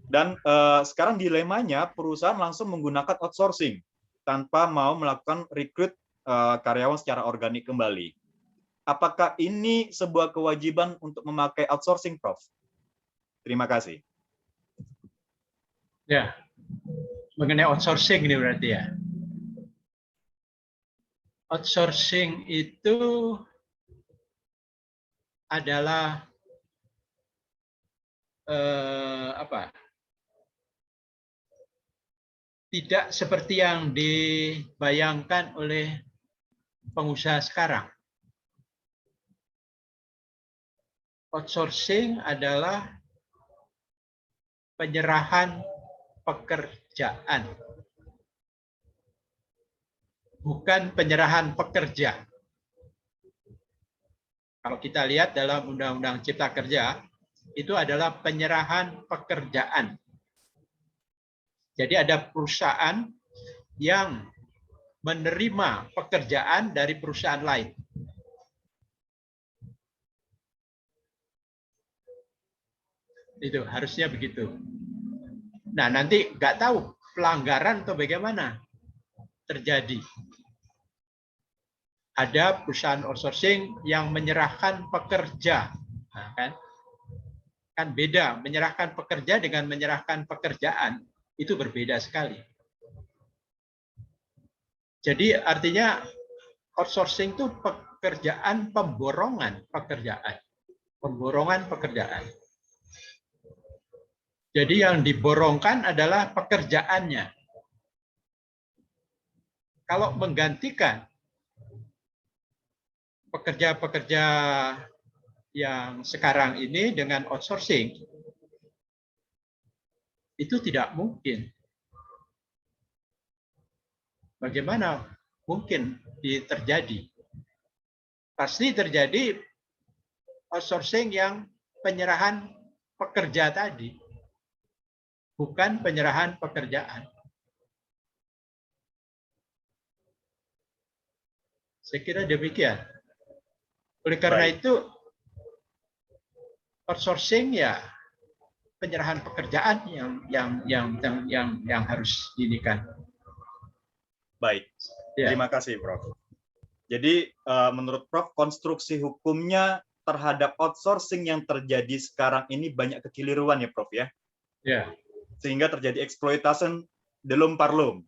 Dan sekarang dilemanya perusahaan langsung menggunakan outsourcing tanpa mau melakukan rekrut karyawan secara organik kembali. Apakah ini sebuah kewajiban untuk memakai outsourcing, Prof? Terima kasih. Ya, mengenai outsourcing ini berarti ya. Outsourcing itu adalah tidak seperti yang dibayangkan oleh pengusaha sekarang. Outsourcing adalah penyerahan pekerjaan, bukan penyerahan pekerja. Kalau kita lihat dalam Undang-Undang Cipta Kerja, itu adalah penyerahan pekerjaan. Jadi ada perusahaan yang menerima pekerjaan dari perusahaan lain. Itu harusnya begitu. Nah, nanti nggak tahu pelanggaran atau bagaimana terjadi. Ada perusahaan outsourcing yang menyerahkan pekerja. Nah, kan beda, menyerahkan pekerja dengan menyerahkan pekerjaan. Itu berbeda sekali. Jadi artinya outsourcing itu pekerjaan pemborongan pekerjaan. Pemborongan pekerjaan. Jadi yang diborongkan adalah pekerjaannya. Kalau menggantikan pekerja-pekerja yang sekarang ini dengan outsourcing, itu tidak mungkin. Bagaimana mungkin terjadi? Pasti terjadi outsourcing yang penyerahan pekerja tadi, bukan penyerahan pekerjaan. Saya kira demikian. Oleh karena itu, outsourcing ya penyerahan pekerjaan yang harus dinikan. Baik, terima kasih, Prof. Jadi menurut Prof, konstruksi hukumnya terhadap outsourcing yang terjadi sekarang ini banyak kekeliruan ya, Prof ya? Ya. Sehingga terjadi eksploitasi delum parlum.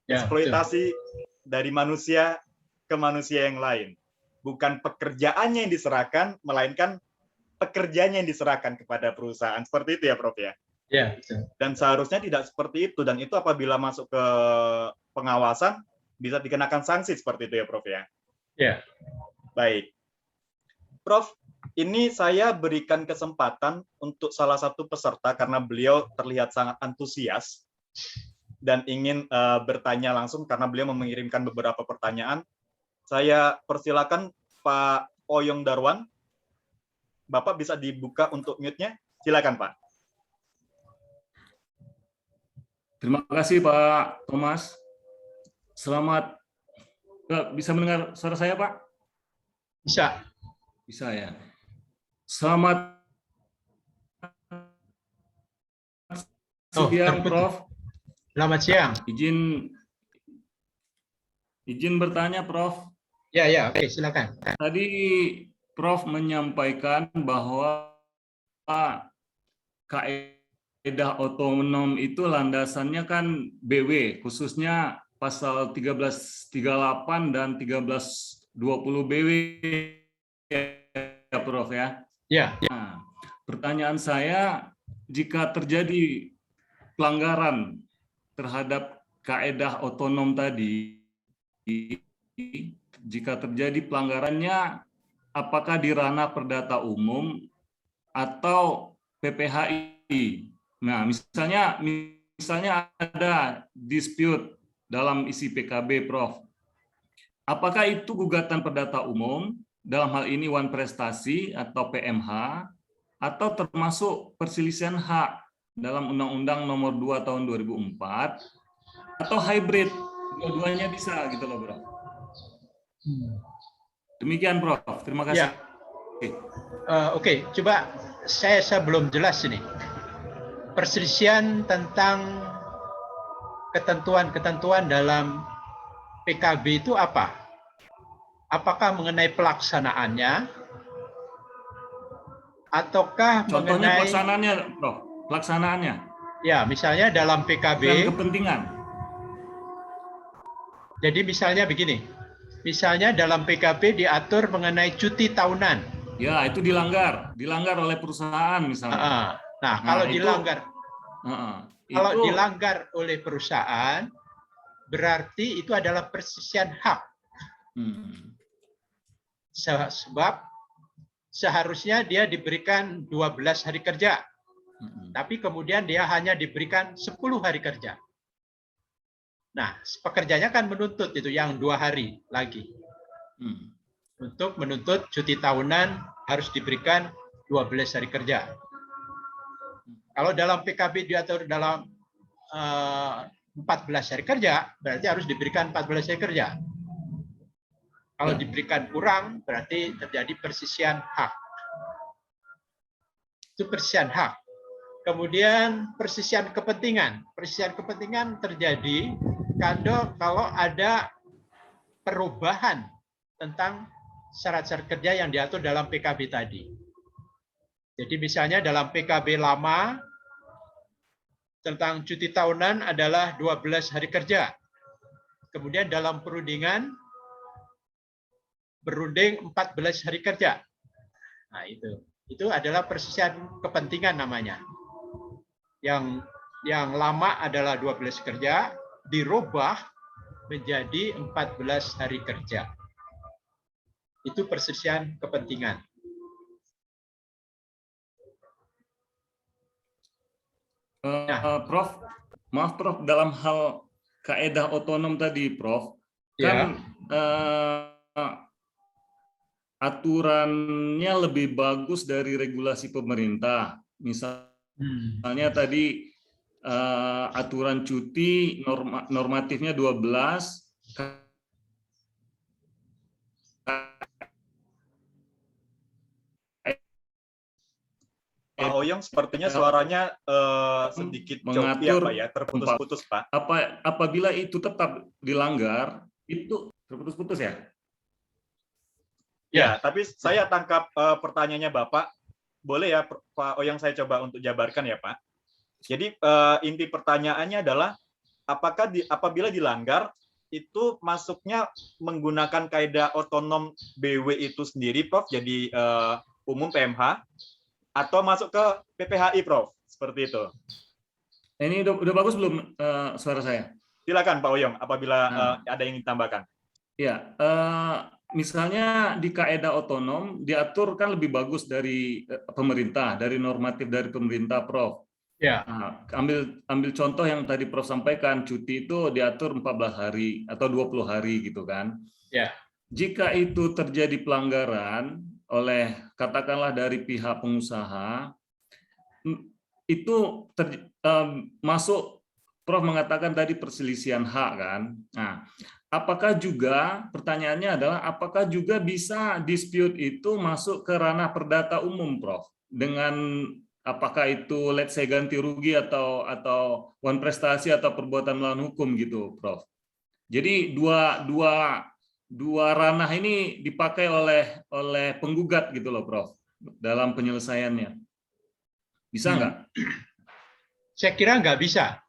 Eksploitasi dari manusia ke manusia yang lain. Bukan pekerjaannya yang diserahkan, melainkan pekerjanya yang diserahkan kepada perusahaan. Seperti itu ya, Prof ya? Ya, betul. Dan seharusnya tidak seperti itu, dan itu apabila masuk ke pengawasan bisa dikenakan sanksi seperti itu ya Prof ya. Ya. Baik. Prof, ini saya berikan kesempatan untuk salah satu peserta karena beliau terlihat sangat antusias dan ingin bertanya langsung karena beliau mengirimkan beberapa pertanyaan. Saya persilakan Pak Oyong Darwan. Bapak bisa dibuka untuk mute-nya. Silakan Pak. Terima kasih Pak Thomas. Selamat. Bisa mendengar suara saya Pak? Bisa. Bisa ya. Selamat siang Prof. Selamat siang. Izin bertanya Prof. Ya, oke, silakan. Tadi Prof menyampaikan bahwa kaidah otonom itu landasannya kan BW, khususnya pasal 1338 dan 1320 BW ya Prof ya. Ya. Nah, pertanyaan saya, jika terjadi pelanggaran terhadap kaidah otonom tadi, jika terjadi pelanggarannya, apakah di ranah perdata umum atau PPHI? Nah, misalnya ada dispute dalam isi PKB, Prof. Apakah itu gugatan perdata umum, dalam hal ini wan prestasi atau PMH, atau termasuk perselisihan hak dalam Undang-Undang Nomor 2 Tahun 2004, atau hybrid, dua-duanya bisa gitu loh, Bro. Demikian, Prof. Terima kasih. Ya. Oke, coba saya belum jelas ini. Perselisihan tentang ketentuan-ketentuan dalam PKB itu apa? Apakah mengenai pelaksanaannya? Ataukah Contohnya mengenai pelaksanaannya, Prof. Pelaksanaannya. Ya, misalnya dalam PKB. Dan kepentingan. Jadi misalnya begini. Misalnya dalam PKB diatur mengenai cuti tahunan. Ya, itu dilanggar oleh perusahaan misalnya. Nah, kalau dilanggar, kalau itu dilanggar oleh perusahaan, berarti itu adalah perselisihan hak. Sebab seharusnya dia diberikan 12 hari kerja, tapi kemudian dia hanya diberikan 10 hari kerja. Nah, pekerjanya kan menuntut itu yang 2 hari lagi. Untuk menuntut cuti tahunan harus diberikan 12 hari kerja. Kalau dalam PKB diatur dalam 14 hari kerja, berarti harus diberikan 14 hari kerja. Kalau diberikan kurang, berarti terjadi perselisihan hak. Itu perselisihan hak. Kemudian perselisihan kepentingan. Perselisihan kepentingan terjadi kalau ada perubahan tentang syarat-syarat kerja yang diatur dalam PKB tadi. Jadi misalnya dalam PKB lama tentang cuti tahunan adalah 12 hari kerja. Kemudian dalam perundingan berunding 14 hari kerja. Nah, itu adalah perselisihan kepentingan namanya. Yang lama adalah 12 kerja, dirubah menjadi 14 hari kerja. Itu perselisihan kepentingan. Prof, maaf Prof, dalam hal kaidah otonom tadi, Prof, kan aturannya lebih bagus dari regulasi pemerintah. Misalnya tadi aturan cuti normatifnya 12. Pak Oyong sepertinya suaranya sedikit jauh ya, terputus-putus Pak. Apabila itu tetap dilanggar, itu terputus-putus ya? Ya, tapi saya tangkap pertanyaannya Bapak. Boleh ya Pak Oyong saya coba untuk jabarkan ya Pak. Jadi inti pertanyaannya adalah apabila dilanggar itu masuknya menggunakan kaidah otonom BW itu sendiri Prof, jadi umum PMH, atau masuk ke PPHI Prof. seperti itu. Ini udah bagus belum suara saya? Silakan Pak Oyong, apabila ada yang ditambahkan. Ya, misalnya di kaedah otonom diatur kan lebih bagus dari pemerintah, dari normatif dari pemerintah, Prof. Ya. Nah, ambil contoh yang tadi Prof sampaikan, cuti itu diatur 14 hari atau 20 hari gitu kan. Ya. Jika itu terjadi pelanggaran oleh katakanlah dari pihak pengusaha, itu masuk, Prof mengatakan tadi perselisihan hak kan. Nah, apakah juga, pertanyaannya adalah apakah juga bisa dispute itu masuk ke ranah perdata umum, Prof? Dengan apakah itu let's say ganti rugi atau wan prestasi atau perbuatan melawan hukum gitu, Prof. Jadi dua ranah ini dipakai oleh penggugat gitu loh, Prof, dalam penyelesaiannya. Bisa nggak? Saya kira nggak bisa.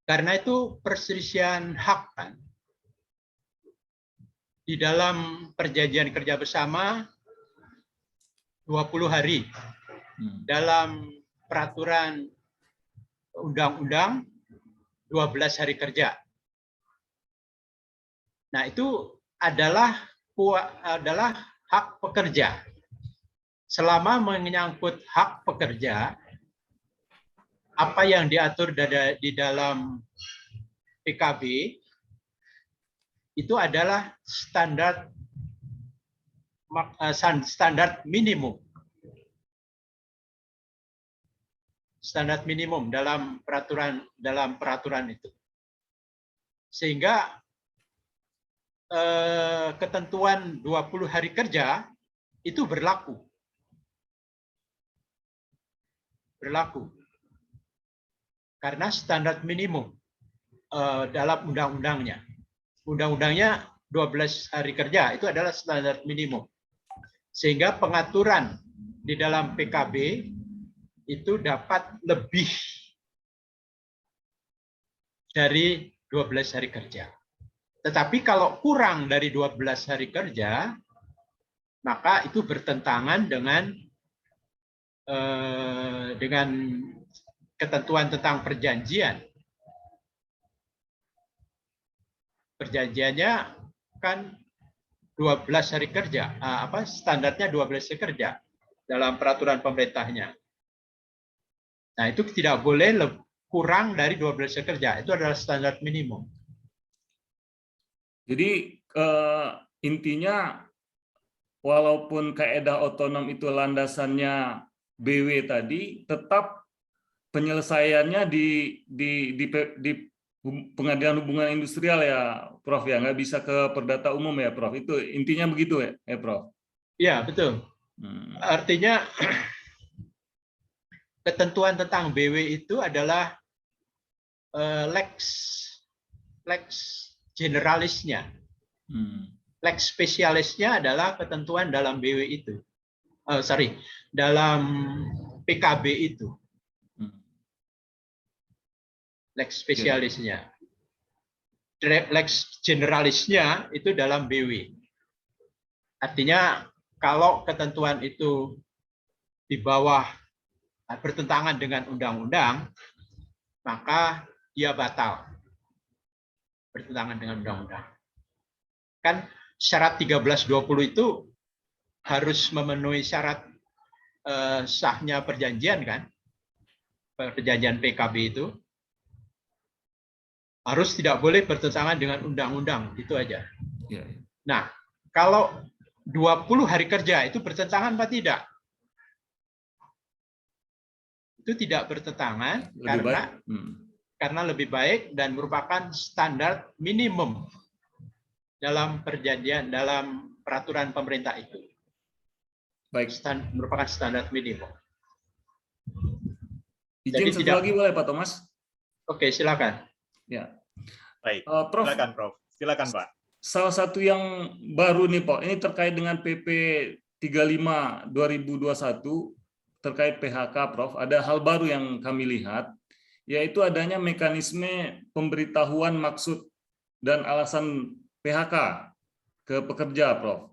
Karena itu perselisihan hak kan. Di dalam perjanjian kerja bersama 20 hari. Dalam peraturan undang-undang 12 hari kerja. Nah, itu adalah hak pekerja. Selama menyangkut hak pekerja, apa yang diatur di dalam PKB itu adalah standar minimum. Standar minimum dalam peraturan itu. Sehingga ketentuan 20 hari kerja itu berlaku. Karena standar minimum dalam undang-undangnya. Undang-undangnya 12 hari kerja itu adalah standar minimum. Sehingga pengaturan di dalam PKB itu dapat lebih dari 12 hari kerja. Tetapi kalau kurang dari 12 hari kerja, maka itu bertentangan dengan ketentuan tentang perjanjian. Perjanjiannya kan 12 hari kerja, standarnya 12 hari kerja dalam peraturan pemerintahnya. Nah, itu tidak boleh kurang dari 12 hari kerja, itu adalah standar minimum. Jadi intinya walaupun kaedah otonom itu landasannya BW tadi, tetap penyelesaiannya di pengadilan hubungan industrial ya, Prof ya, nggak bisa ke perdata umum ya, Prof. Itu intinya begitu ya, Prof. Iya, betul. Artinya ketentuan tentang BW itu adalah lex generalisnya. Lex spesialisnya adalah ketentuan dalam BW itu. Dalam PKB itu. Lex spesialisnya. Lex generalisnya itu dalam BW. Artinya kalau ketentuan itu di bawah bertentangan dengan undang-undang, maka dia batal. Bertentangan dengan undang-undang. Kan syarat 1320 itu harus memenuhi syarat sahnya perjanjian kan? Perjanjian PKB itu harus tidak boleh bertentangan dengan undang-undang, itu aja. Nah, kalau 20 hari kerja itu bertentangan apa tidak? Itu tidak bertentangan karena lebih baik dan merupakan standar minimum dalam perjanjian, dalam peraturan pemerintah itu. Baik. Merupakan standar minimum. Izin satu lagi boleh Pak Thomas? Oke, silakan. Ya. Baik, Prof, silakan Prof. Silakan Pak. Salah satu yang baru nih Pak, ini terkait dengan PP 35 2021 terkait PHK, Prof. Ada hal baru yang kami lihat, yaitu adanya mekanisme pemberitahuan maksud dan alasan PHK ke pekerja, Prof.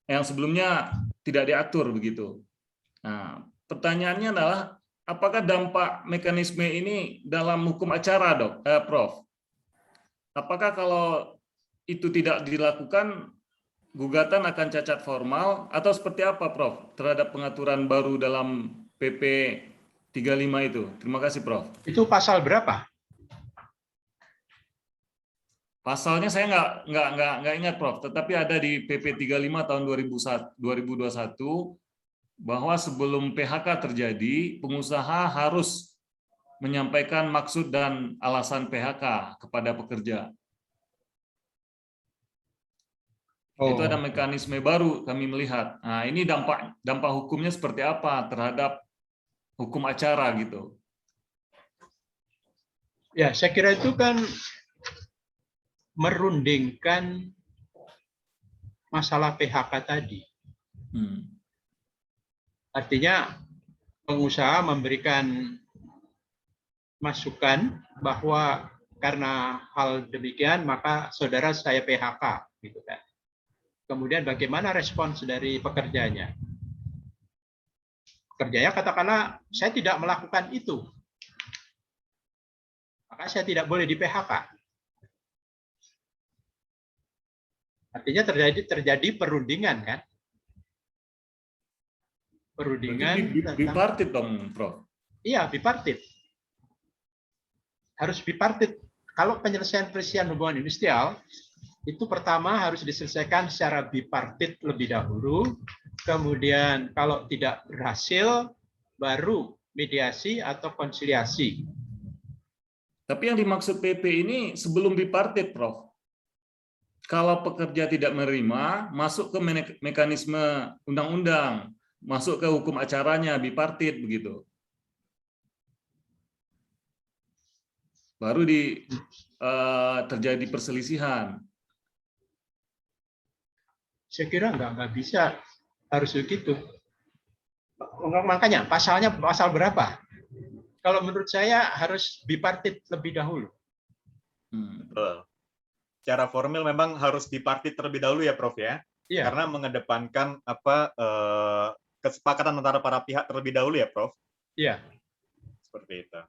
Yang sebelumnya tidak diatur begitu. Nah, pertanyaannya adalah apakah dampak mekanisme ini dalam hukum acara, Prof? Apakah kalau itu tidak dilakukan, gugatan akan cacat formal atau seperti apa, Prof, terhadap pengaturan baru dalam PP 35 itu? Terima kasih, Prof. Itu pasal berapa? Pasalnya saya nggak ingat, Prof. Tetapi ada di PP 35 tahun 2021 bahwa sebelum PHK terjadi, pengusaha harus menyampaikan maksud dan alasan PHK kepada pekerja. Itu ada mekanisme baru kami melihat. Nah, ini dampak hukumnya seperti apa terhadap hukum acara gitu? Ya, saya kira itu kan merundingkan masalah PHK tadi. Artinya pengusaha memberikan masukan bahwa karena hal demikian maka saudara saya PHK, gitu kan. Kemudian bagaimana respons dari pekerjanya? Pekerjanya katakanlah saya tidak melakukan itu, maka saya tidak boleh di PHK. Artinya terjadi perundingan kan? Perundingan bipartit dong, Prof. Iya, bipartit. Harus bipartit. Kalau penyelesaian hubungan industrial itu pertama harus diselesaikan secara bipartit lebih dahulu. Kemudian kalau tidak berhasil baru mediasi atau konsiliasi. Tapi yang dimaksud PP ini sebelum bipartit, Prof. Kalau pekerja tidak menerima, masuk ke mekanisme undang-undang, masuk ke hukum acaranya, bipartit, begitu. Baru terjadi perselisihan. Saya kira nggak bisa, harus begitu. Makanya pasalnya pasal berapa? Kalau menurut saya harus bipartit lebih dahulu. Betul. Secara formal memang harus bipartit terlebih dahulu ya, Prof ya. Iya. Karena mengedepankan kesepakatan antara para pihak terlebih dahulu ya, Prof. Iya. Seperti itu.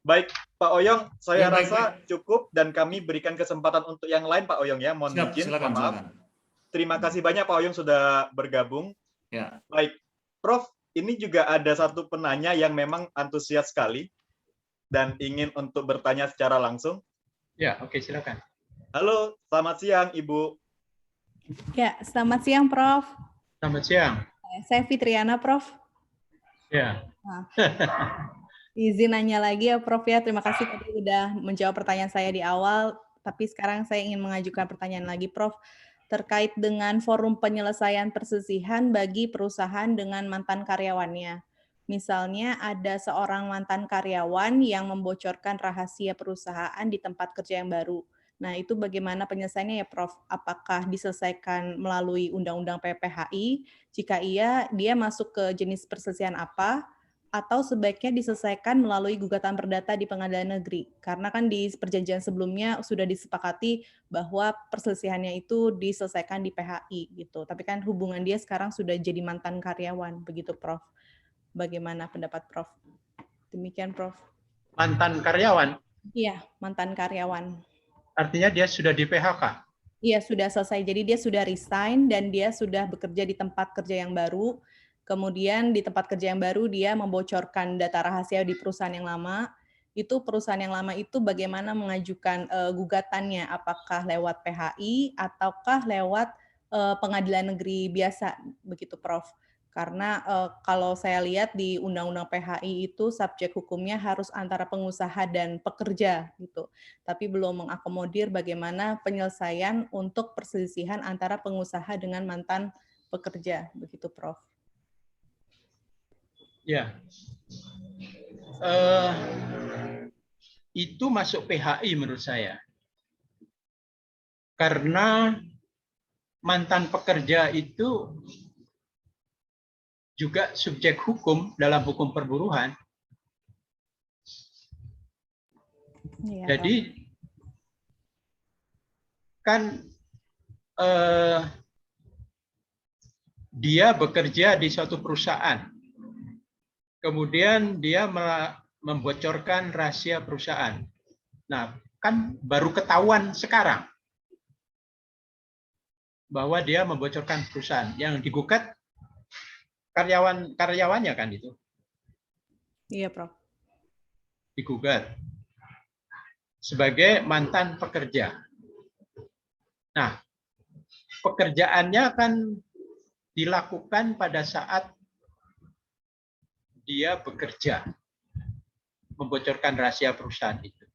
Baik, Pak Oyong, saya rasa cukup dan kami berikan kesempatan untuk yang lain, Pak Oyong ya. Mohon izin, silakan, maaf. silakan. Terima kasih banyak Pak Oyong sudah bergabung. Ya. Baik, Prof, ini juga ada satu penanya yang memang antusias sekali dan ingin untuk bertanya secara langsung. Ya, oke, silakan. Halo, selamat siang, Ibu. Ya, selamat siang, Prof. Selamat siang. Saya Fitriana, Prof. Ya. Izin nanya lagi ya, Prof ya. Terima kasih tadi sudah menjawab pertanyaan saya di awal. Tapi sekarang saya ingin mengajukan pertanyaan lagi, Prof. Terkait dengan forum penyelesaian perselisihan bagi perusahaan dengan mantan karyawannya. Misalnya ada seorang mantan karyawan yang membocorkan rahasia perusahaan di tempat kerja yang baru. Nah, itu bagaimana penyelesaiannya ya, Prof? Apakah diselesaikan melalui Undang-Undang PPHI? Jika iya, dia masuk ke jenis perselisihan apa? Atau sebaiknya diselesaikan melalui gugatan perdata di pengadilan negeri? Karena kan di perjanjian sebelumnya sudah disepakati bahwa perselisihannya itu diselesaikan di PHI gitu. Tapi kan hubungan dia sekarang sudah jadi mantan karyawan, begitu, Prof. Bagaimana pendapat Prof? Demikian, Prof. Mantan karyawan? Iya, mantan karyawan. Artinya dia sudah di PHK? Iya, sudah selesai. Jadi dia sudah resign dan dia sudah bekerja di tempat kerja yang baru. Kemudian di tempat kerja yang baru dia membocorkan data rahasia di perusahaan yang lama. Itu perusahaan yang lama itu bagaimana mengajukan gugatannya? Apakah lewat PHI ataukah lewat pengadilan negeri biasa? Begitu, Prof. Karena kalau saya lihat di Undang-Undang PHI itu subjek hukumnya harus antara pengusaha dan pekerja gitu. Tapi belum mengakomodir bagaimana penyelesaian untuk perselisihan antara pengusaha dengan mantan pekerja, begitu, Prof. Ya. Itu masuk PHI menurut saya. Karena mantan pekerja itu juga subjek hukum dalam hukum perburuhan. Ya, jadi kan dia bekerja di suatu perusahaan kemudian dia membocorkan rahasia perusahaan. Nah, kan baru ketahuan sekarang bahwa dia membocorkan perusahaan. Yang digugat karyawannya kan itu. Iya, Prof. Digugat sebagai mantan pekerja. Nah, pekerjaannya kan dilakukan pada saat dia bekerja, membocorkan rahasia perusahaan itu.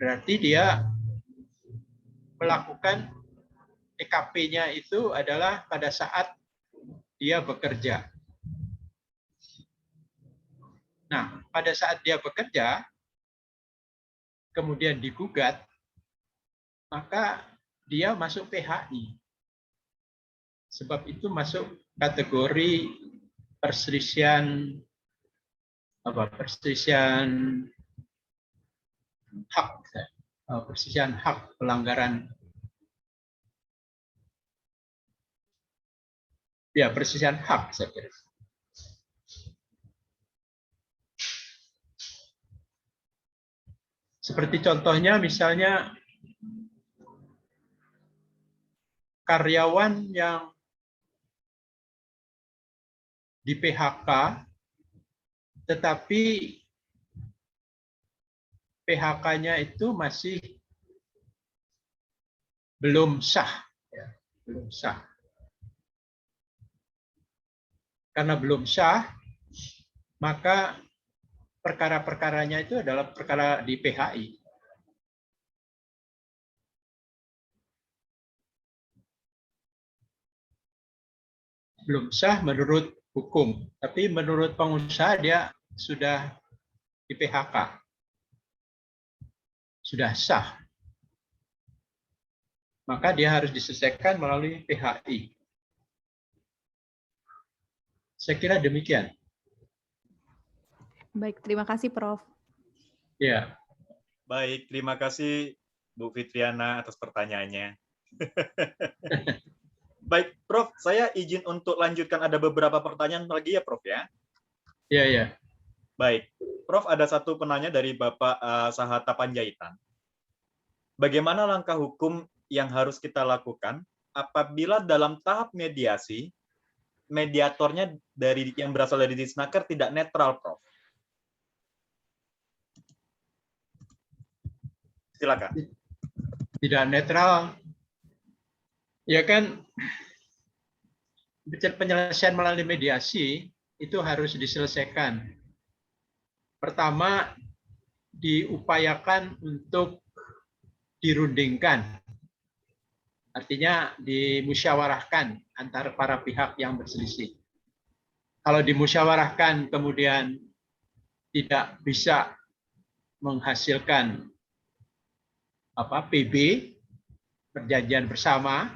Berarti dia melakukan TKP-nya itu adalah pada saat dia bekerja. Nah, pada saat dia bekerja, kemudian digugat, maka dia masuk PHI. Sebab itu masuk kategori perselisihan hak, pelanggaran, ya perselisihan hak saya kira. Seperti contohnya misalnya karyawan yang di PHK tetapi PHK-nya itu masih belum sah, ya, belum sah. Karena belum sah, maka perkara-perkaranya itu adalah perkara di PHI. Belum sah menurut hukum, tapi menurut pengusaha dia sudah di PHK. Sudah sah. Maka dia harus diselesaikan melalui PHI. Saya kira demikian. Baik, terima kasih, Prof. Ya. Baik, terima kasih Bu Fitriana atas pertanyaannya. Baik, Prof, saya izin untuk lanjutkan, ada beberapa pertanyaan lagi ya, Prof ya? Iya, iya. Baik, Prof, ada satu penanya dari Bapak Sahata Panjaitan. Bagaimana langkah hukum yang harus kita lakukan apabila dalam tahap mediasi mediatornya yang berasal dari Disnaker tidak netral, Prof? Silakan. Tidak netral. Ya kan, penyelesaian melalui mediasi itu harus diselesaikan. Pertama, diupayakan untuk dirundingkan. Artinya dimusyawarahkan antara para pihak yang berselisih. Kalau dimusyawarahkan kemudian tidak bisa menghasilkan PB, perjanjian bersama,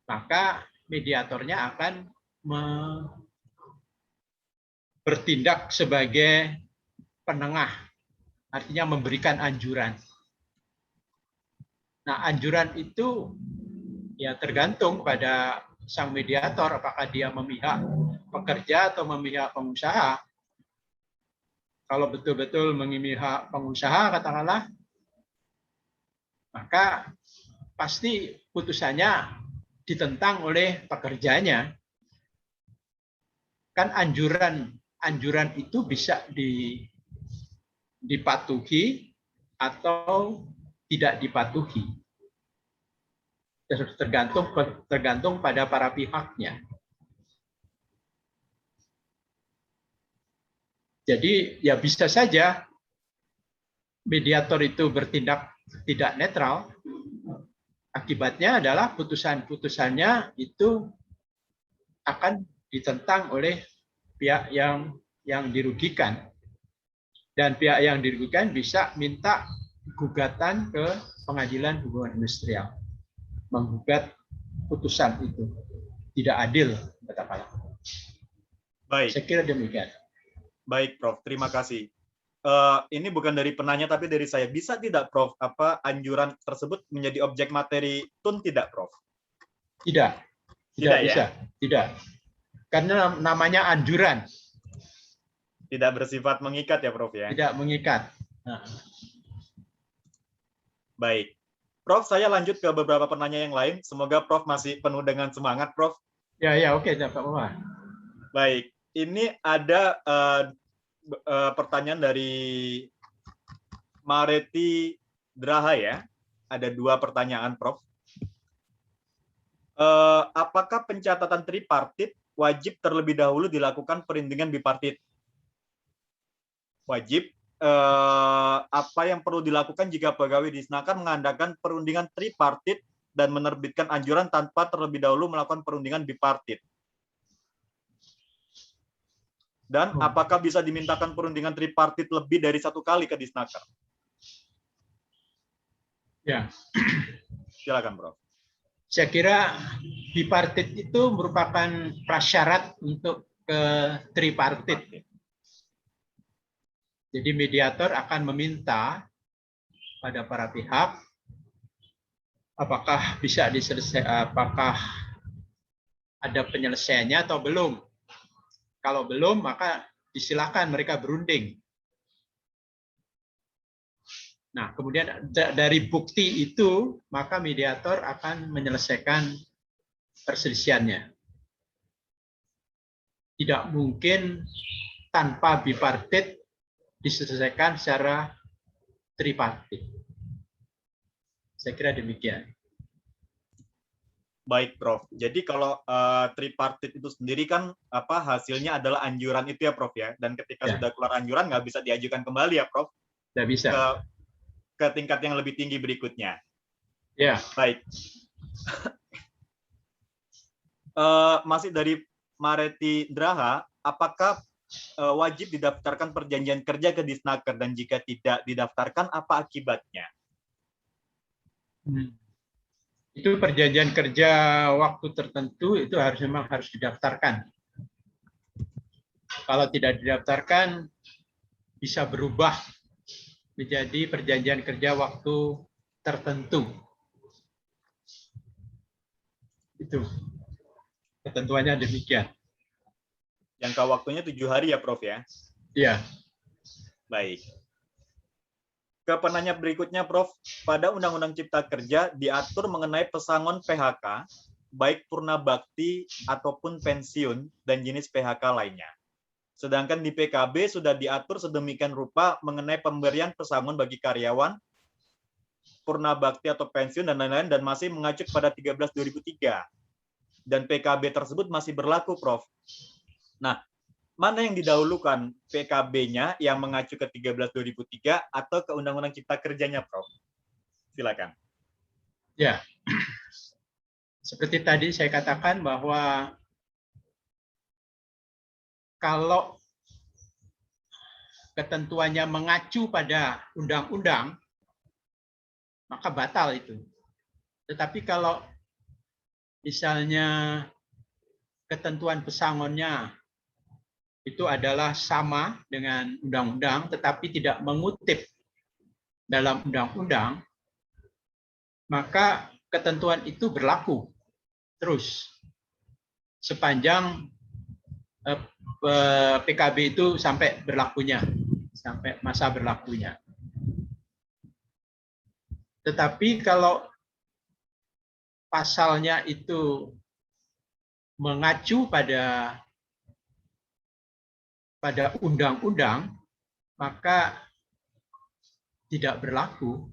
maka mediatornya akan bertindak sebagai penengah, artinya memberikan anjuran. Nah, anjuran itu ya tergantung pada sang mediator, apakah dia memihak pekerja atau memihak pengusaha. Kalau betul-betul memihak pengusaha, katakanlah, maka pasti putusannya ditentang oleh pekerjanya. Kan anjuran itu bisa dipatuhi atau tidak dipatuhi. Tergantung pada para pihaknya. Jadi ya bisa saja mediator itu bertindak tidak netral. Akibatnya adalah putusannya itu akan ditentang oleh pihak yang dirugikan. Dan pihak yang dirugikan bisa minta gugatan ke Pengadilan Hubungan Industrial, menggugat putusan itu tidak adil, katakanlah. Baik. Saya kira demikian. Baik, Prof. Terima kasih. Ini bukan dari penanya, tapi dari saya. Bisa tidak, Prof, anjuran tersebut menjadi objek materi TUN tidak, Prof? Tidak Tidak bisa. Ya? Tidak. Karena namanya anjuran, Tidak bersifat mengikat ya, Prof ya. tidak mengikat. Nah, Baik. Prof, saya lanjut ke beberapa pertanyaan yang lain. Semoga Prof masih penuh dengan semangat, Prof. ya, oke, Pak Muhammad. Baik. Ini ada pertanyaan dari Mareti Draha ya. Ada 2 pertanyaan, Prof. Apakah pencatatan tripartit wajib terlebih dahulu dilakukan perundingan bipartit? Wajib. Apa yang perlu dilakukan jika pegawai Disnaker mengadakan perundingan tripartit dan menerbitkan anjuran tanpa terlebih dahulu melakukan perundingan bipartit? Dan apakah bisa dimintakan perundingan tripartit lebih dari 1 kali ke Disnaker? Ya, Silakan, Prof. saya kira bipartit itu merupakan prasyarat untuk ke tripartit. Jadi mediator akan meminta pada para pihak apakah bisa diselesaikan, apakah ada penyelesaiannya atau belum. Kalau belum, maka disilakan mereka berunding. Nah, kemudian dari bukti itu, maka mediator akan menyelesaikan perselisihannya. Tidak mungkin tanpa bipartit diselesaikan secara tripartit. Saya kira demikian. Baik, Prof. Jadi kalau tripartit itu sendiri kan hasilnya adalah anjuran itu ya, Prof ya. Dan ketika Ya. sudah keluar anjuran nggak bisa diajukan kembali ya, Prof. Tidak bisa. Ke tingkat yang lebih tinggi berikutnya. Ya. Baik. Masih dari Mareti Draha, apakah wajib didaftarkan perjanjian kerja ke Disnaker, dan jika tidak didaftarkan apa akibatnya? Itu perjanjian kerja waktu tertentu itu memang harus didaftarkan. Kalau tidak didaftarkan bisa berubah menjadi perjanjian kerja waktu tertentu. Itu ketentuannya demikian. Jangka waktunya 7 hari ya, Prof ya? Iya. Baik. Ke penanya berikutnya, Prof. Pada Undang-Undang Cipta Kerja diatur mengenai pesangon PHK, baik purna bakti ataupun pensiun dan jenis PHK lainnya. Sedangkan di PKB sudah diatur sedemikian rupa mengenai pemberian pesangon bagi karyawan, purna bakti atau pensiun dan lain-lain, dan masih mengacu pada 13/2003. Dan PKB tersebut masih berlaku, Prof. Nah, mana yang didahulukan, PKB-nya yang mengacu ke 13/2003 atau ke Undang-Undang Cipta Kerjanya, Prof? Silakan. Ya. Seperti tadi saya katakan bahwa kalau ketentuannya mengacu pada undang-undang, maka batal itu. Tetapi kalau misalnya ketentuan pesangonnya itu adalah sama dengan undang-undang, tetapi tidak mengutip dalam undang-undang, maka ketentuan itu berlaku terus sepanjang PKB itu sampai berlakunya, sampai masa berlakunya. Tetapi kalau pasalnya itu mengacu pada undang-undang, maka tidak berlaku.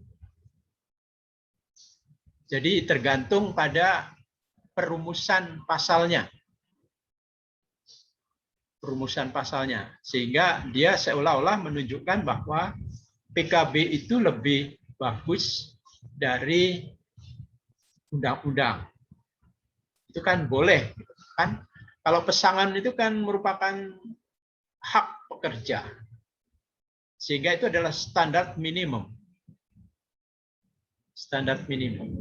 Jadi tergantung pada perumusan pasalnya. Perumusan pasalnya. Sehingga dia seolah-olah menunjukkan bahwa PKB itu lebih bagus dari undang-undang. Itu kan boleh. Kan? Kalau pesangon itu kan merupakan hak pekerja. Sehingga itu adalah standar minimum. Standar minimum.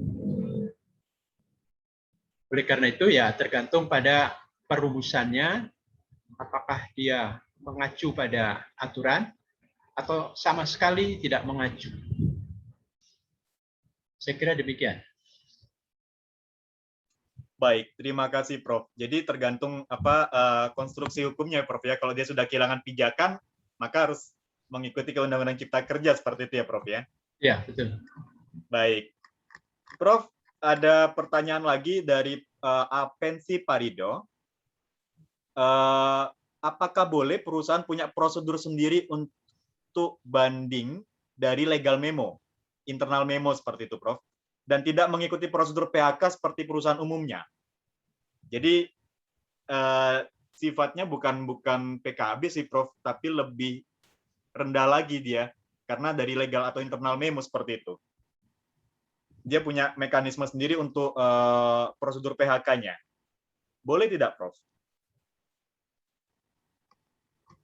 Oleh karena itu ya tergantung pada perumusannya, apakah dia mengacu pada aturan atau sama sekali tidak mengacu. Saya kira demikian. Baik, terima kasih Prof. Jadi tergantung konstruksi hukumnya Prof ya. Kalau dia sudah kehilangan pijakan, maka harus mengikuti ke Undang-Undang Cipta Kerja seperti itu ya Prof ya. Ya, betul. Baik. Prof, ada pertanyaan lagi dari Apensi Parido. Apakah boleh perusahaan punya prosedur sendiri untuk banding dari legal memo, internal memo seperti itu Prof? Dan tidak mengikuti prosedur PHK seperti perusahaan umumnya. Jadi sifatnya bukan PKB sih Prof, tapi lebih rendah lagi dia karena dari legal atau internal memo seperti itu. Dia punya mekanisme sendiri untuk prosedur PHK-nya. Boleh tidak Prof?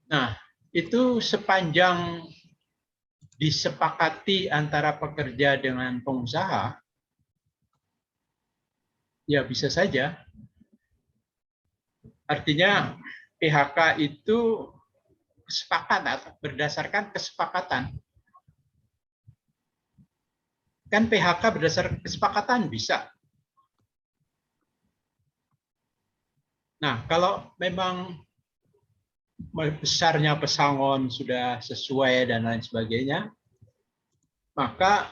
Nah, itu sepanjang disepakati antara pekerja dengan pengusaha, ya bisa saja. Artinya PHK itu kesepakatan, berdasarkan kesepakatan. Kan PHK berdasarkan kesepakatan bisa. Nah, kalau memang besarnya pesangon sudah sesuai dan lain sebagainya, maka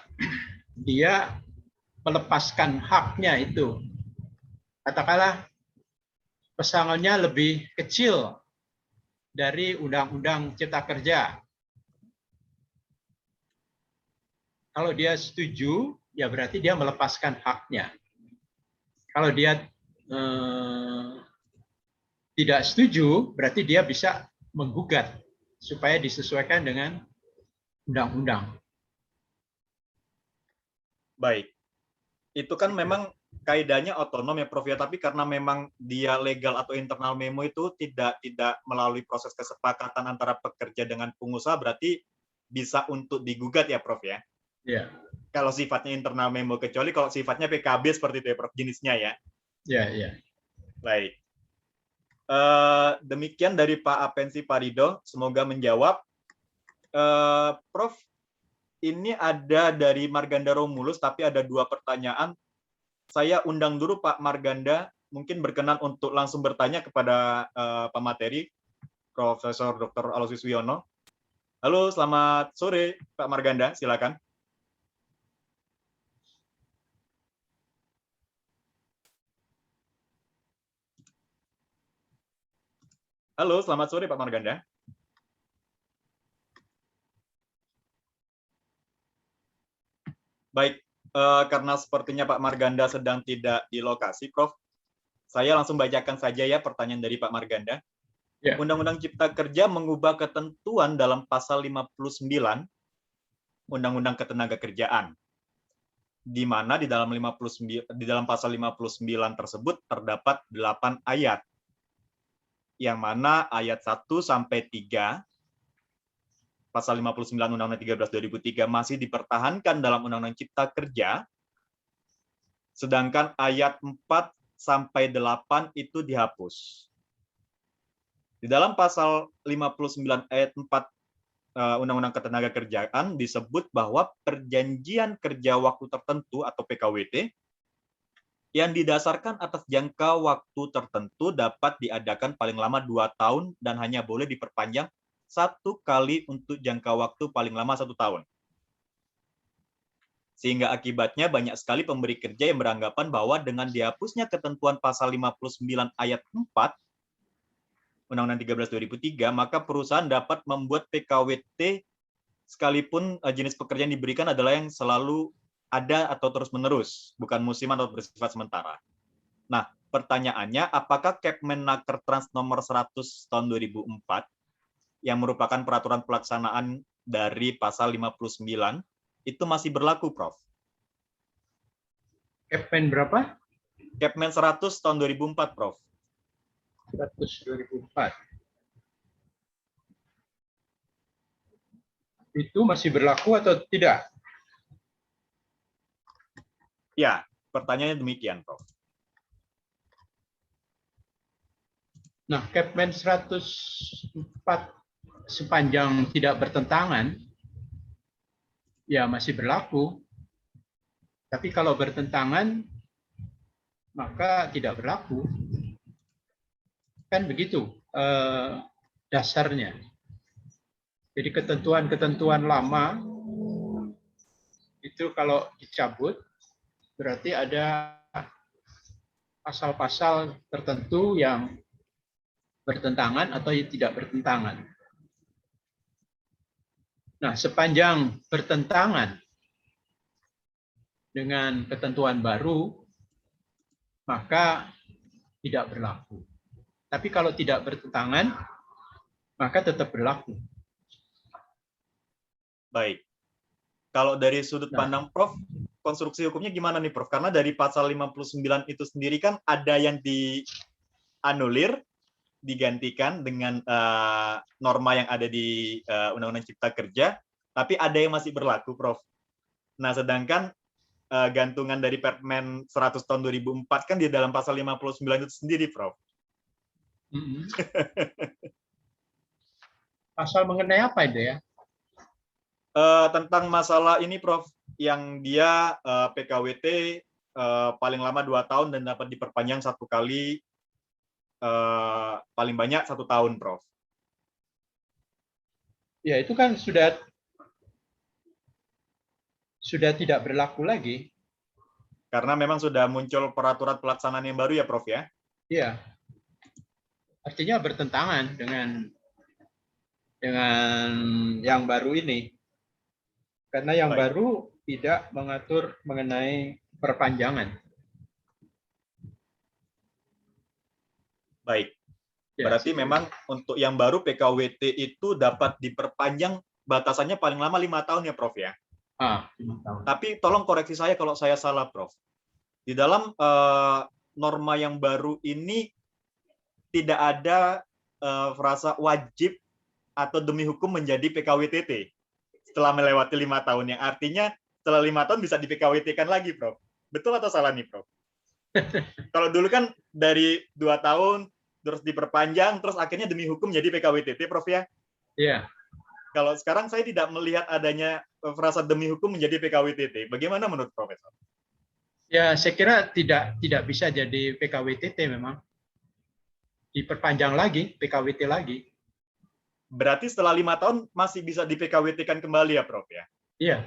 dia melepaskan haknya itu. Katakanlah pesangonnya lebih kecil dari Undang-Undang Cipta Kerja. Kalau dia setuju, ya berarti dia melepaskan haknya. Kalau dia tidak setuju, berarti dia bisa menggugat supaya disesuaikan dengan undang-undang. Baik. Itu kan memang kaidahnya otonom ya Prof ya, tapi karena memang dia legal atau internal memo itu tidak melalui proses kesepakatan antara pekerja dengan pengusaha, berarti bisa untuk digugat ya Prof ya. Ya. Kalau sifatnya internal memo, kecuali kalau sifatnya PKB seperti itu ya Prof, jenisnya ya. Ya, ya. Baik. Demikian dari Pak Apensi Parido, semoga menjawab. Prof, ini ada dari Marganda Romulus, tapi ada 2 pertanyaan. Saya undang dulu Pak Marganda, mungkin berkenan untuk langsung bertanya kepada pemateri, Profesor Dr. Aloysius Wiono. Halo, selamat sore Pak Marganda, silakan. Halo, selamat sore Pak Marganda. Baik, karena sepertinya Pak Marganda sedang tidak di lokasi, Prof. Saya langsung bacakan saja ya pertanyaan dari Pak Marganda. Ya. Undang-Undang Cipta Kerja mengubah ketentuan dalam pasal 59 Undang-Undang Ketenagakerjaan, di mana di dalam pasal 59 tersebut terdapat 8 ayat, yang mana ayat 1 sampai 3 pasal 59 Undang-Undang 13/2003 masih dipertahankan dalam Undang-Undang Cipta Kerja, sedangkan ayat 4 sampai 8 itu dihapus. Di dalam pasal 59 ayat 4 Undang-Undang Ketenagakerjaan disebut bahwa perjanjian kerja waktu tertentu atau PKWT yang didasarkan atas jangka waktu tertentu dapat diadakan paling lama 2 tahun dan hanya boleh diperpanjang 1 kali untuk jangka waktu paling lama 1 tahun. Sehingga akibatnya banyak sekali pemberi kerja yang beranggapan bahwa dengan dihapusnya ketentuan pasal 59 ayat 4 Undang-Undang 13/2003, maka perusahaan dapat membuat PKWT sekalipun jenis pekerjaan diberikan adalah yang selalu ada atau terus-menerus, bukan musiman atau bersifat sementara. Nah, pertanyaannya, apakah Kepmenaker Trans nomor 100 tahun 2004 yang merupakan peraturan pelaksanaan dari pasal 59 itu masih berlaku, Prof? Kepmen berapa? Kepmen 100 tahun 2004, Prof. 100/2004. Itu masih berlaku atau tidak? Ya, pertanyaannya demikian, Prof. Nah, Kepmen 104 sepanjang tidak bertentangan, ya masih berlaku. Tapi kalau bertentangan, maka tidak berlaku. Kan begitu dasarnya. Jadi ketentuan-ketentuan lama itu kalau dicabut, berarti ada pasal-pasal tertentu yang bertentangan atau tidak bertentangan. Nah, sepanjang bertentangan dengan ketentuan baru, maka tidak berlaku. Tapi kalau tidak bertentangan, maka tetap berlaku. Baik. Kalau dari sudut pandang Prof, konstruksi hukumnya gimana nih Prof? Karena dari pasal 59 itu sendiri kan ada yang dianulir, digantikan dengan norma yang ada di Undang-Undang Cipta Kerja, tapi ada yang masih berlaku, Prof. Nah, sedangkan gantungan dari Permen 100 tahun 2004 kan di dalam pasal 59 itu sendiri, Prof. Pasal mengenai apa itu ya? Tentang masalah ini, Prof, yang dia PKWT paling lama 2 tahun dan dapat diperpanjang 1 kali, paling banyak 1 tahun, Prof. Ya, itu kan sudah tidak berlaku lagi. Karena memang sudah muncul peraturan pelaksanaan yang baru ya, Prof ya? Iya. Artinya bertentangan dengan yang baru ini. Karena yang baru tidak mengatur mengenai perpanjangan. Baik. Ya, berarti memang untuk yang baru PKWT itu dapat diperpanjang batasannya paling lama 5 tahun ya, Prof ya? 5 tahun. Tapi tolong koreksi saya kalau saya salah, Prof. Di dalam norma yang baru ini tidak ada frasa wajib atau demi hukum menjadi PKWTT setelah melewati 5 tahun, yang artinya setelah 5 tahun bisa di PKWT-kan lagi, Prof. Betul atau salah nih, Prof? Kalau dulu kan dari 2 tahun terus diperpanjang, terus akhirnya demi hukum jadi PKWTT, Prof ya? Iya. Kalau sekarang saya tidak melihat adanya frasa demi hukum menjadi PKWTT. Bagaimana menurut Profesor? Ya, saya kira tidak bisa jadi PKWTT memang. Diperpanjang lagi, PKWT lagi. Berarti setelah 5 tahun masih bisa di PKWT-kan kembali ya, Prof ya? Iya.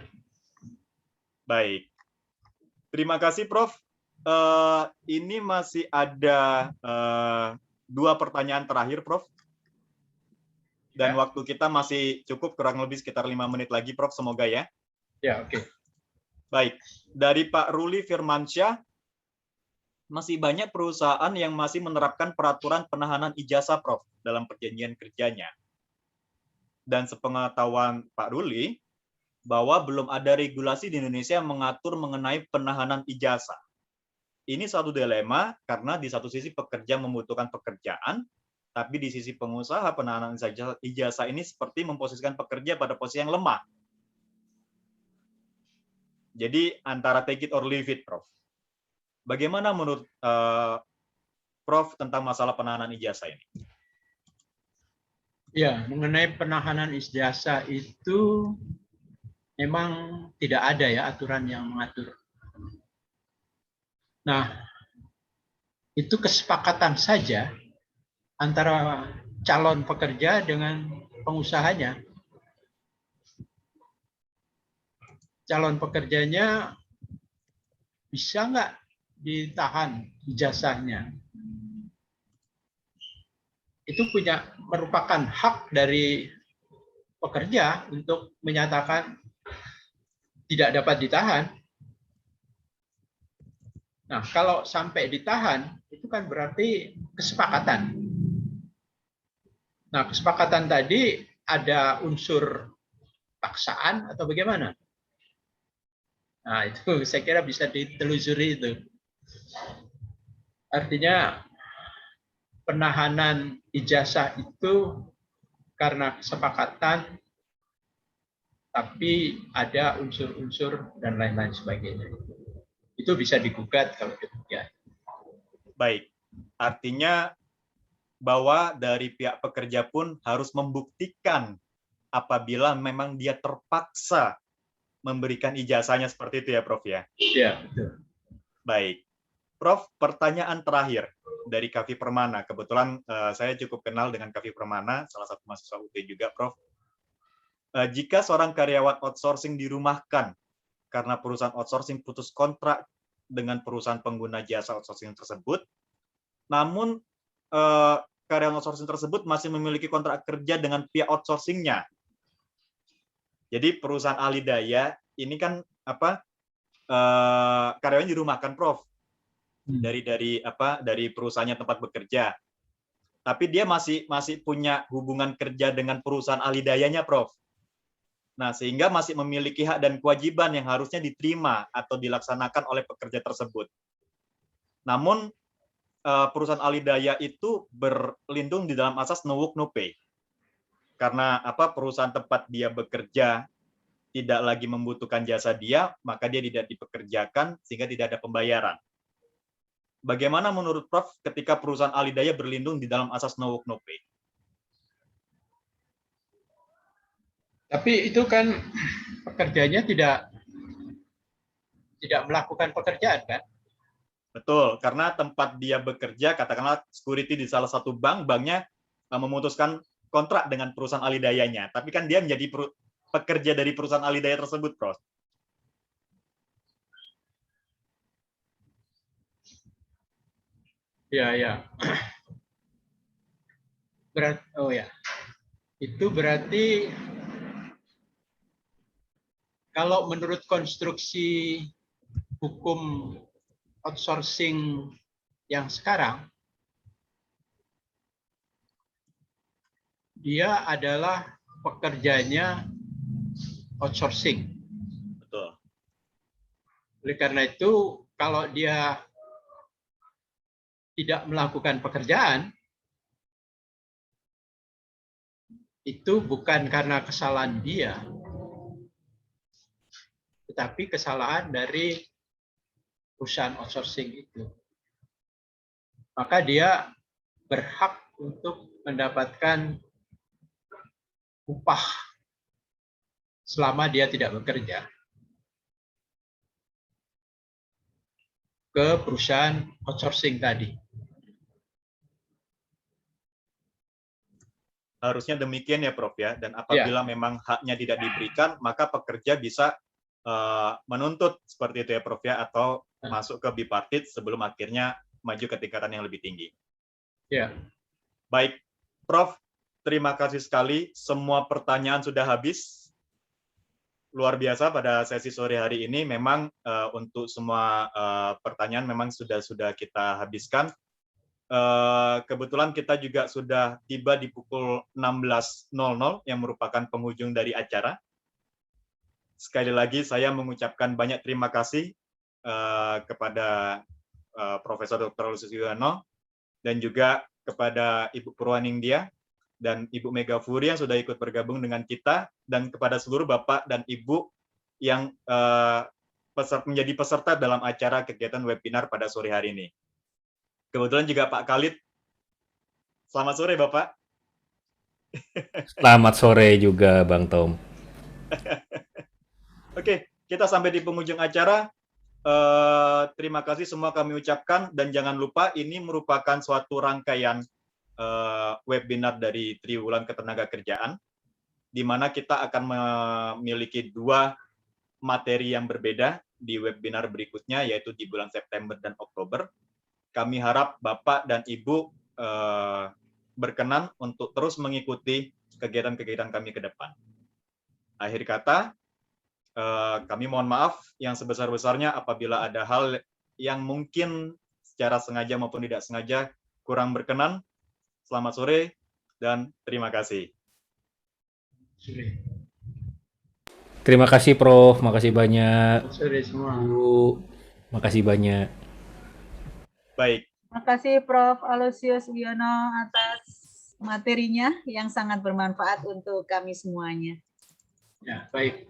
Baik. Terima kasih, Prof. Ini masih ada 2 pertanyaan terakhir, Prof. Dan waktu kita masih cukup, kurang lebih sekitar 5 menit lagi, Prof. Semoga ya. Ya, oke. Baik. Dari Pak Ruli Firmansyah, masih banyak perusahaan yang masih menerapkan peraturan penahanan ijazah, Prof, dalam perjanjian kerjanya. Dan sepengetahuan Pak Ruli, bahwa belum ada regulasi di Indonesia yang mengatur mengenai penahanan ijazah. Ini suatu dilema karena di satu sisi pekerja membutuhkan pekerjaan, tapi di sisi pengusaha penahanan ijazah ini seperti memposisikan pekerja pada posisi yang lemah. Jadi antara take it or leave it, Prof. Bagaimana menurut Prof tentang masalah penahanan ijazah ini? Ya, mengenai penahanan ijazah itu memang tidak ada ya aturan yang mengatur. Nah, itu kesepakatan saja antara calon pekerja dengan pengusahanya. Calon pekerjanya bisa nggak ditahan ijazahnya? Itu merupakan hak dari pekerja untuk menyatakan tidak dapat ditahan. Nah, kalau sampai ditahan, itu kan berarti kesepakatan. Nah, kesepakatan tadi ada unsur paksaan atau bagaimana? Nah, itu saya kira bisa ditelusuri itu. Artinya penahanan ijazah itu karena kesepakatan, tapi ada unsur-unsur dan lain-lain sebagainya. Itu bisa digugat kalau demikian. Baik, artinya bahwa dari pihak pekerja pun harus membuktikan apabila memang dia terpaksa memberikan ijazahnya seperti itu ya, Prof ya? Iya, betul. Baik. Prof, pertanyaan terakhir dari Kavi Permana. Kebetulan saya cukup kenal dengan Kavi Permana, salah satu mahasiswa UT juga, Prof. Jika seorang karyawan outsourcing dirumahkan karena perusahaan outsourcing putus kontrak dengan perusahaan pengguna jasa outsourcing tersebut, namun karyawan outsourcing tersebut masih memiliki kontrak kerja dengan pihak outsourcing-nya. Jadi perusahaan alidaya ini kan karyawan dirumahkan, Prof. Dari perusahaannya tempat bekerja. Tapi dia masih punya hubungan kerja dengan perusahaan alidayanya, Prof. Nah, sehingga masih memiliki hak dan kewajiban yang harusnya diterima atau dilaksanakan oleh pekerja tersebut. Namun perusahaan alidaya itu berlindung di dalam asas no work no pay. Karena perusahaan tempat dia bekerja tidak lagi membutuhkan jasa dia, maka dia tidak dipekerjakan sehingga tidak ada pembayaran. Bagaimana menurut Prof ketika perusahaan alidaya berlindung di dalam asas no work no pay? Tapi itu kan pekerjanya tidak melakukan pekerjaan, kan? Betul, karena tempat dia bekerja, katakanlah security di salah satu bank, banknya memutuskan kontrak dengan perusahaan alidayanya. Tapi kan dia menjadi pekerja dari perusahaan alidaya tersebut, Prof. Ya. Itu berarti kalau menurut konstruksi hukum outsourcing yang sekarang, dia adalah pekerjanya outsourcing. Betul. Oleh karena itu, kalau dia tidak melakukan pekerjaan, itu bukan karena kesalahan dia, tetapi kesalahan dari perusahaan outsourcing itu. Maka dia berhak untuk mendapatkan upah selama dia tidak bekerja ke perusahaan outsourcing tadi. Harusnya demikian ya, Prof ya. Dan apabila memang haknya tidak diberikan, maka pekerja bisa menuntut seperti itu ya, Prof ya, atau masuk ke bipartit sebelum akhirnya maju ke tingkatan yang lebih tinggi. Ya. Baik, Prof, terima kasih sekali. Semua pertanyaan sudah habis. Luar biasa pada sesi sore hari ini. Memang untuk semua pertanyaan memang sudah kita habiskan. Kebetulan kita juga sudah tiba di pukul 16.00 yang merupakan penghujung dari acara. Sekali lagi saya mengucapkan banyak terima kasih kepada Profesor Dr. Lusius Yuwono dan juga kepada Ibu Purwaningdia dan Ibu Mega Furi yang sudah ikut bergabung dengan kita, dan kepada seluruh Bapak dan Ibu yang menjadi peserta dalam acara kegiatan webinar pada sore hari ini. Kebetulan juga Pak Khalid. Selamat sore, Bapak. Selamat sore juga, Bang Tom. Oke, kita sampai di penghujung acara. Terima kasih semua kami ucapkan, dan jangan lupa ini merupakan suatu rangkaian webinar dari Triwulan Ketenagakerjaan, di mana kita akan memiliki 2 materi yang berbeda di webinar berikutnya, yaitu di bulan September dan Oktober. Kami harap Bapak dan Ibu berkenan untuk terus mengikuti kegiatan-kegiatan kami ke depan. Akhir kata, kami mohon maaf yang sebesar-besarnya apabila ada hal yang mungkin secara sengaja maupun tidak sengaja kurang berkenan. Selamat sore dan terima kasih. Terima kasih, Prof. Makasih banyak. Selamat sore semua. Bu, makasih banyak. Baik. Terima kasih Prof. Aloysius Wiono atas materinya yang sangat bermanfaat untuk kami semuanya. Ya, baik.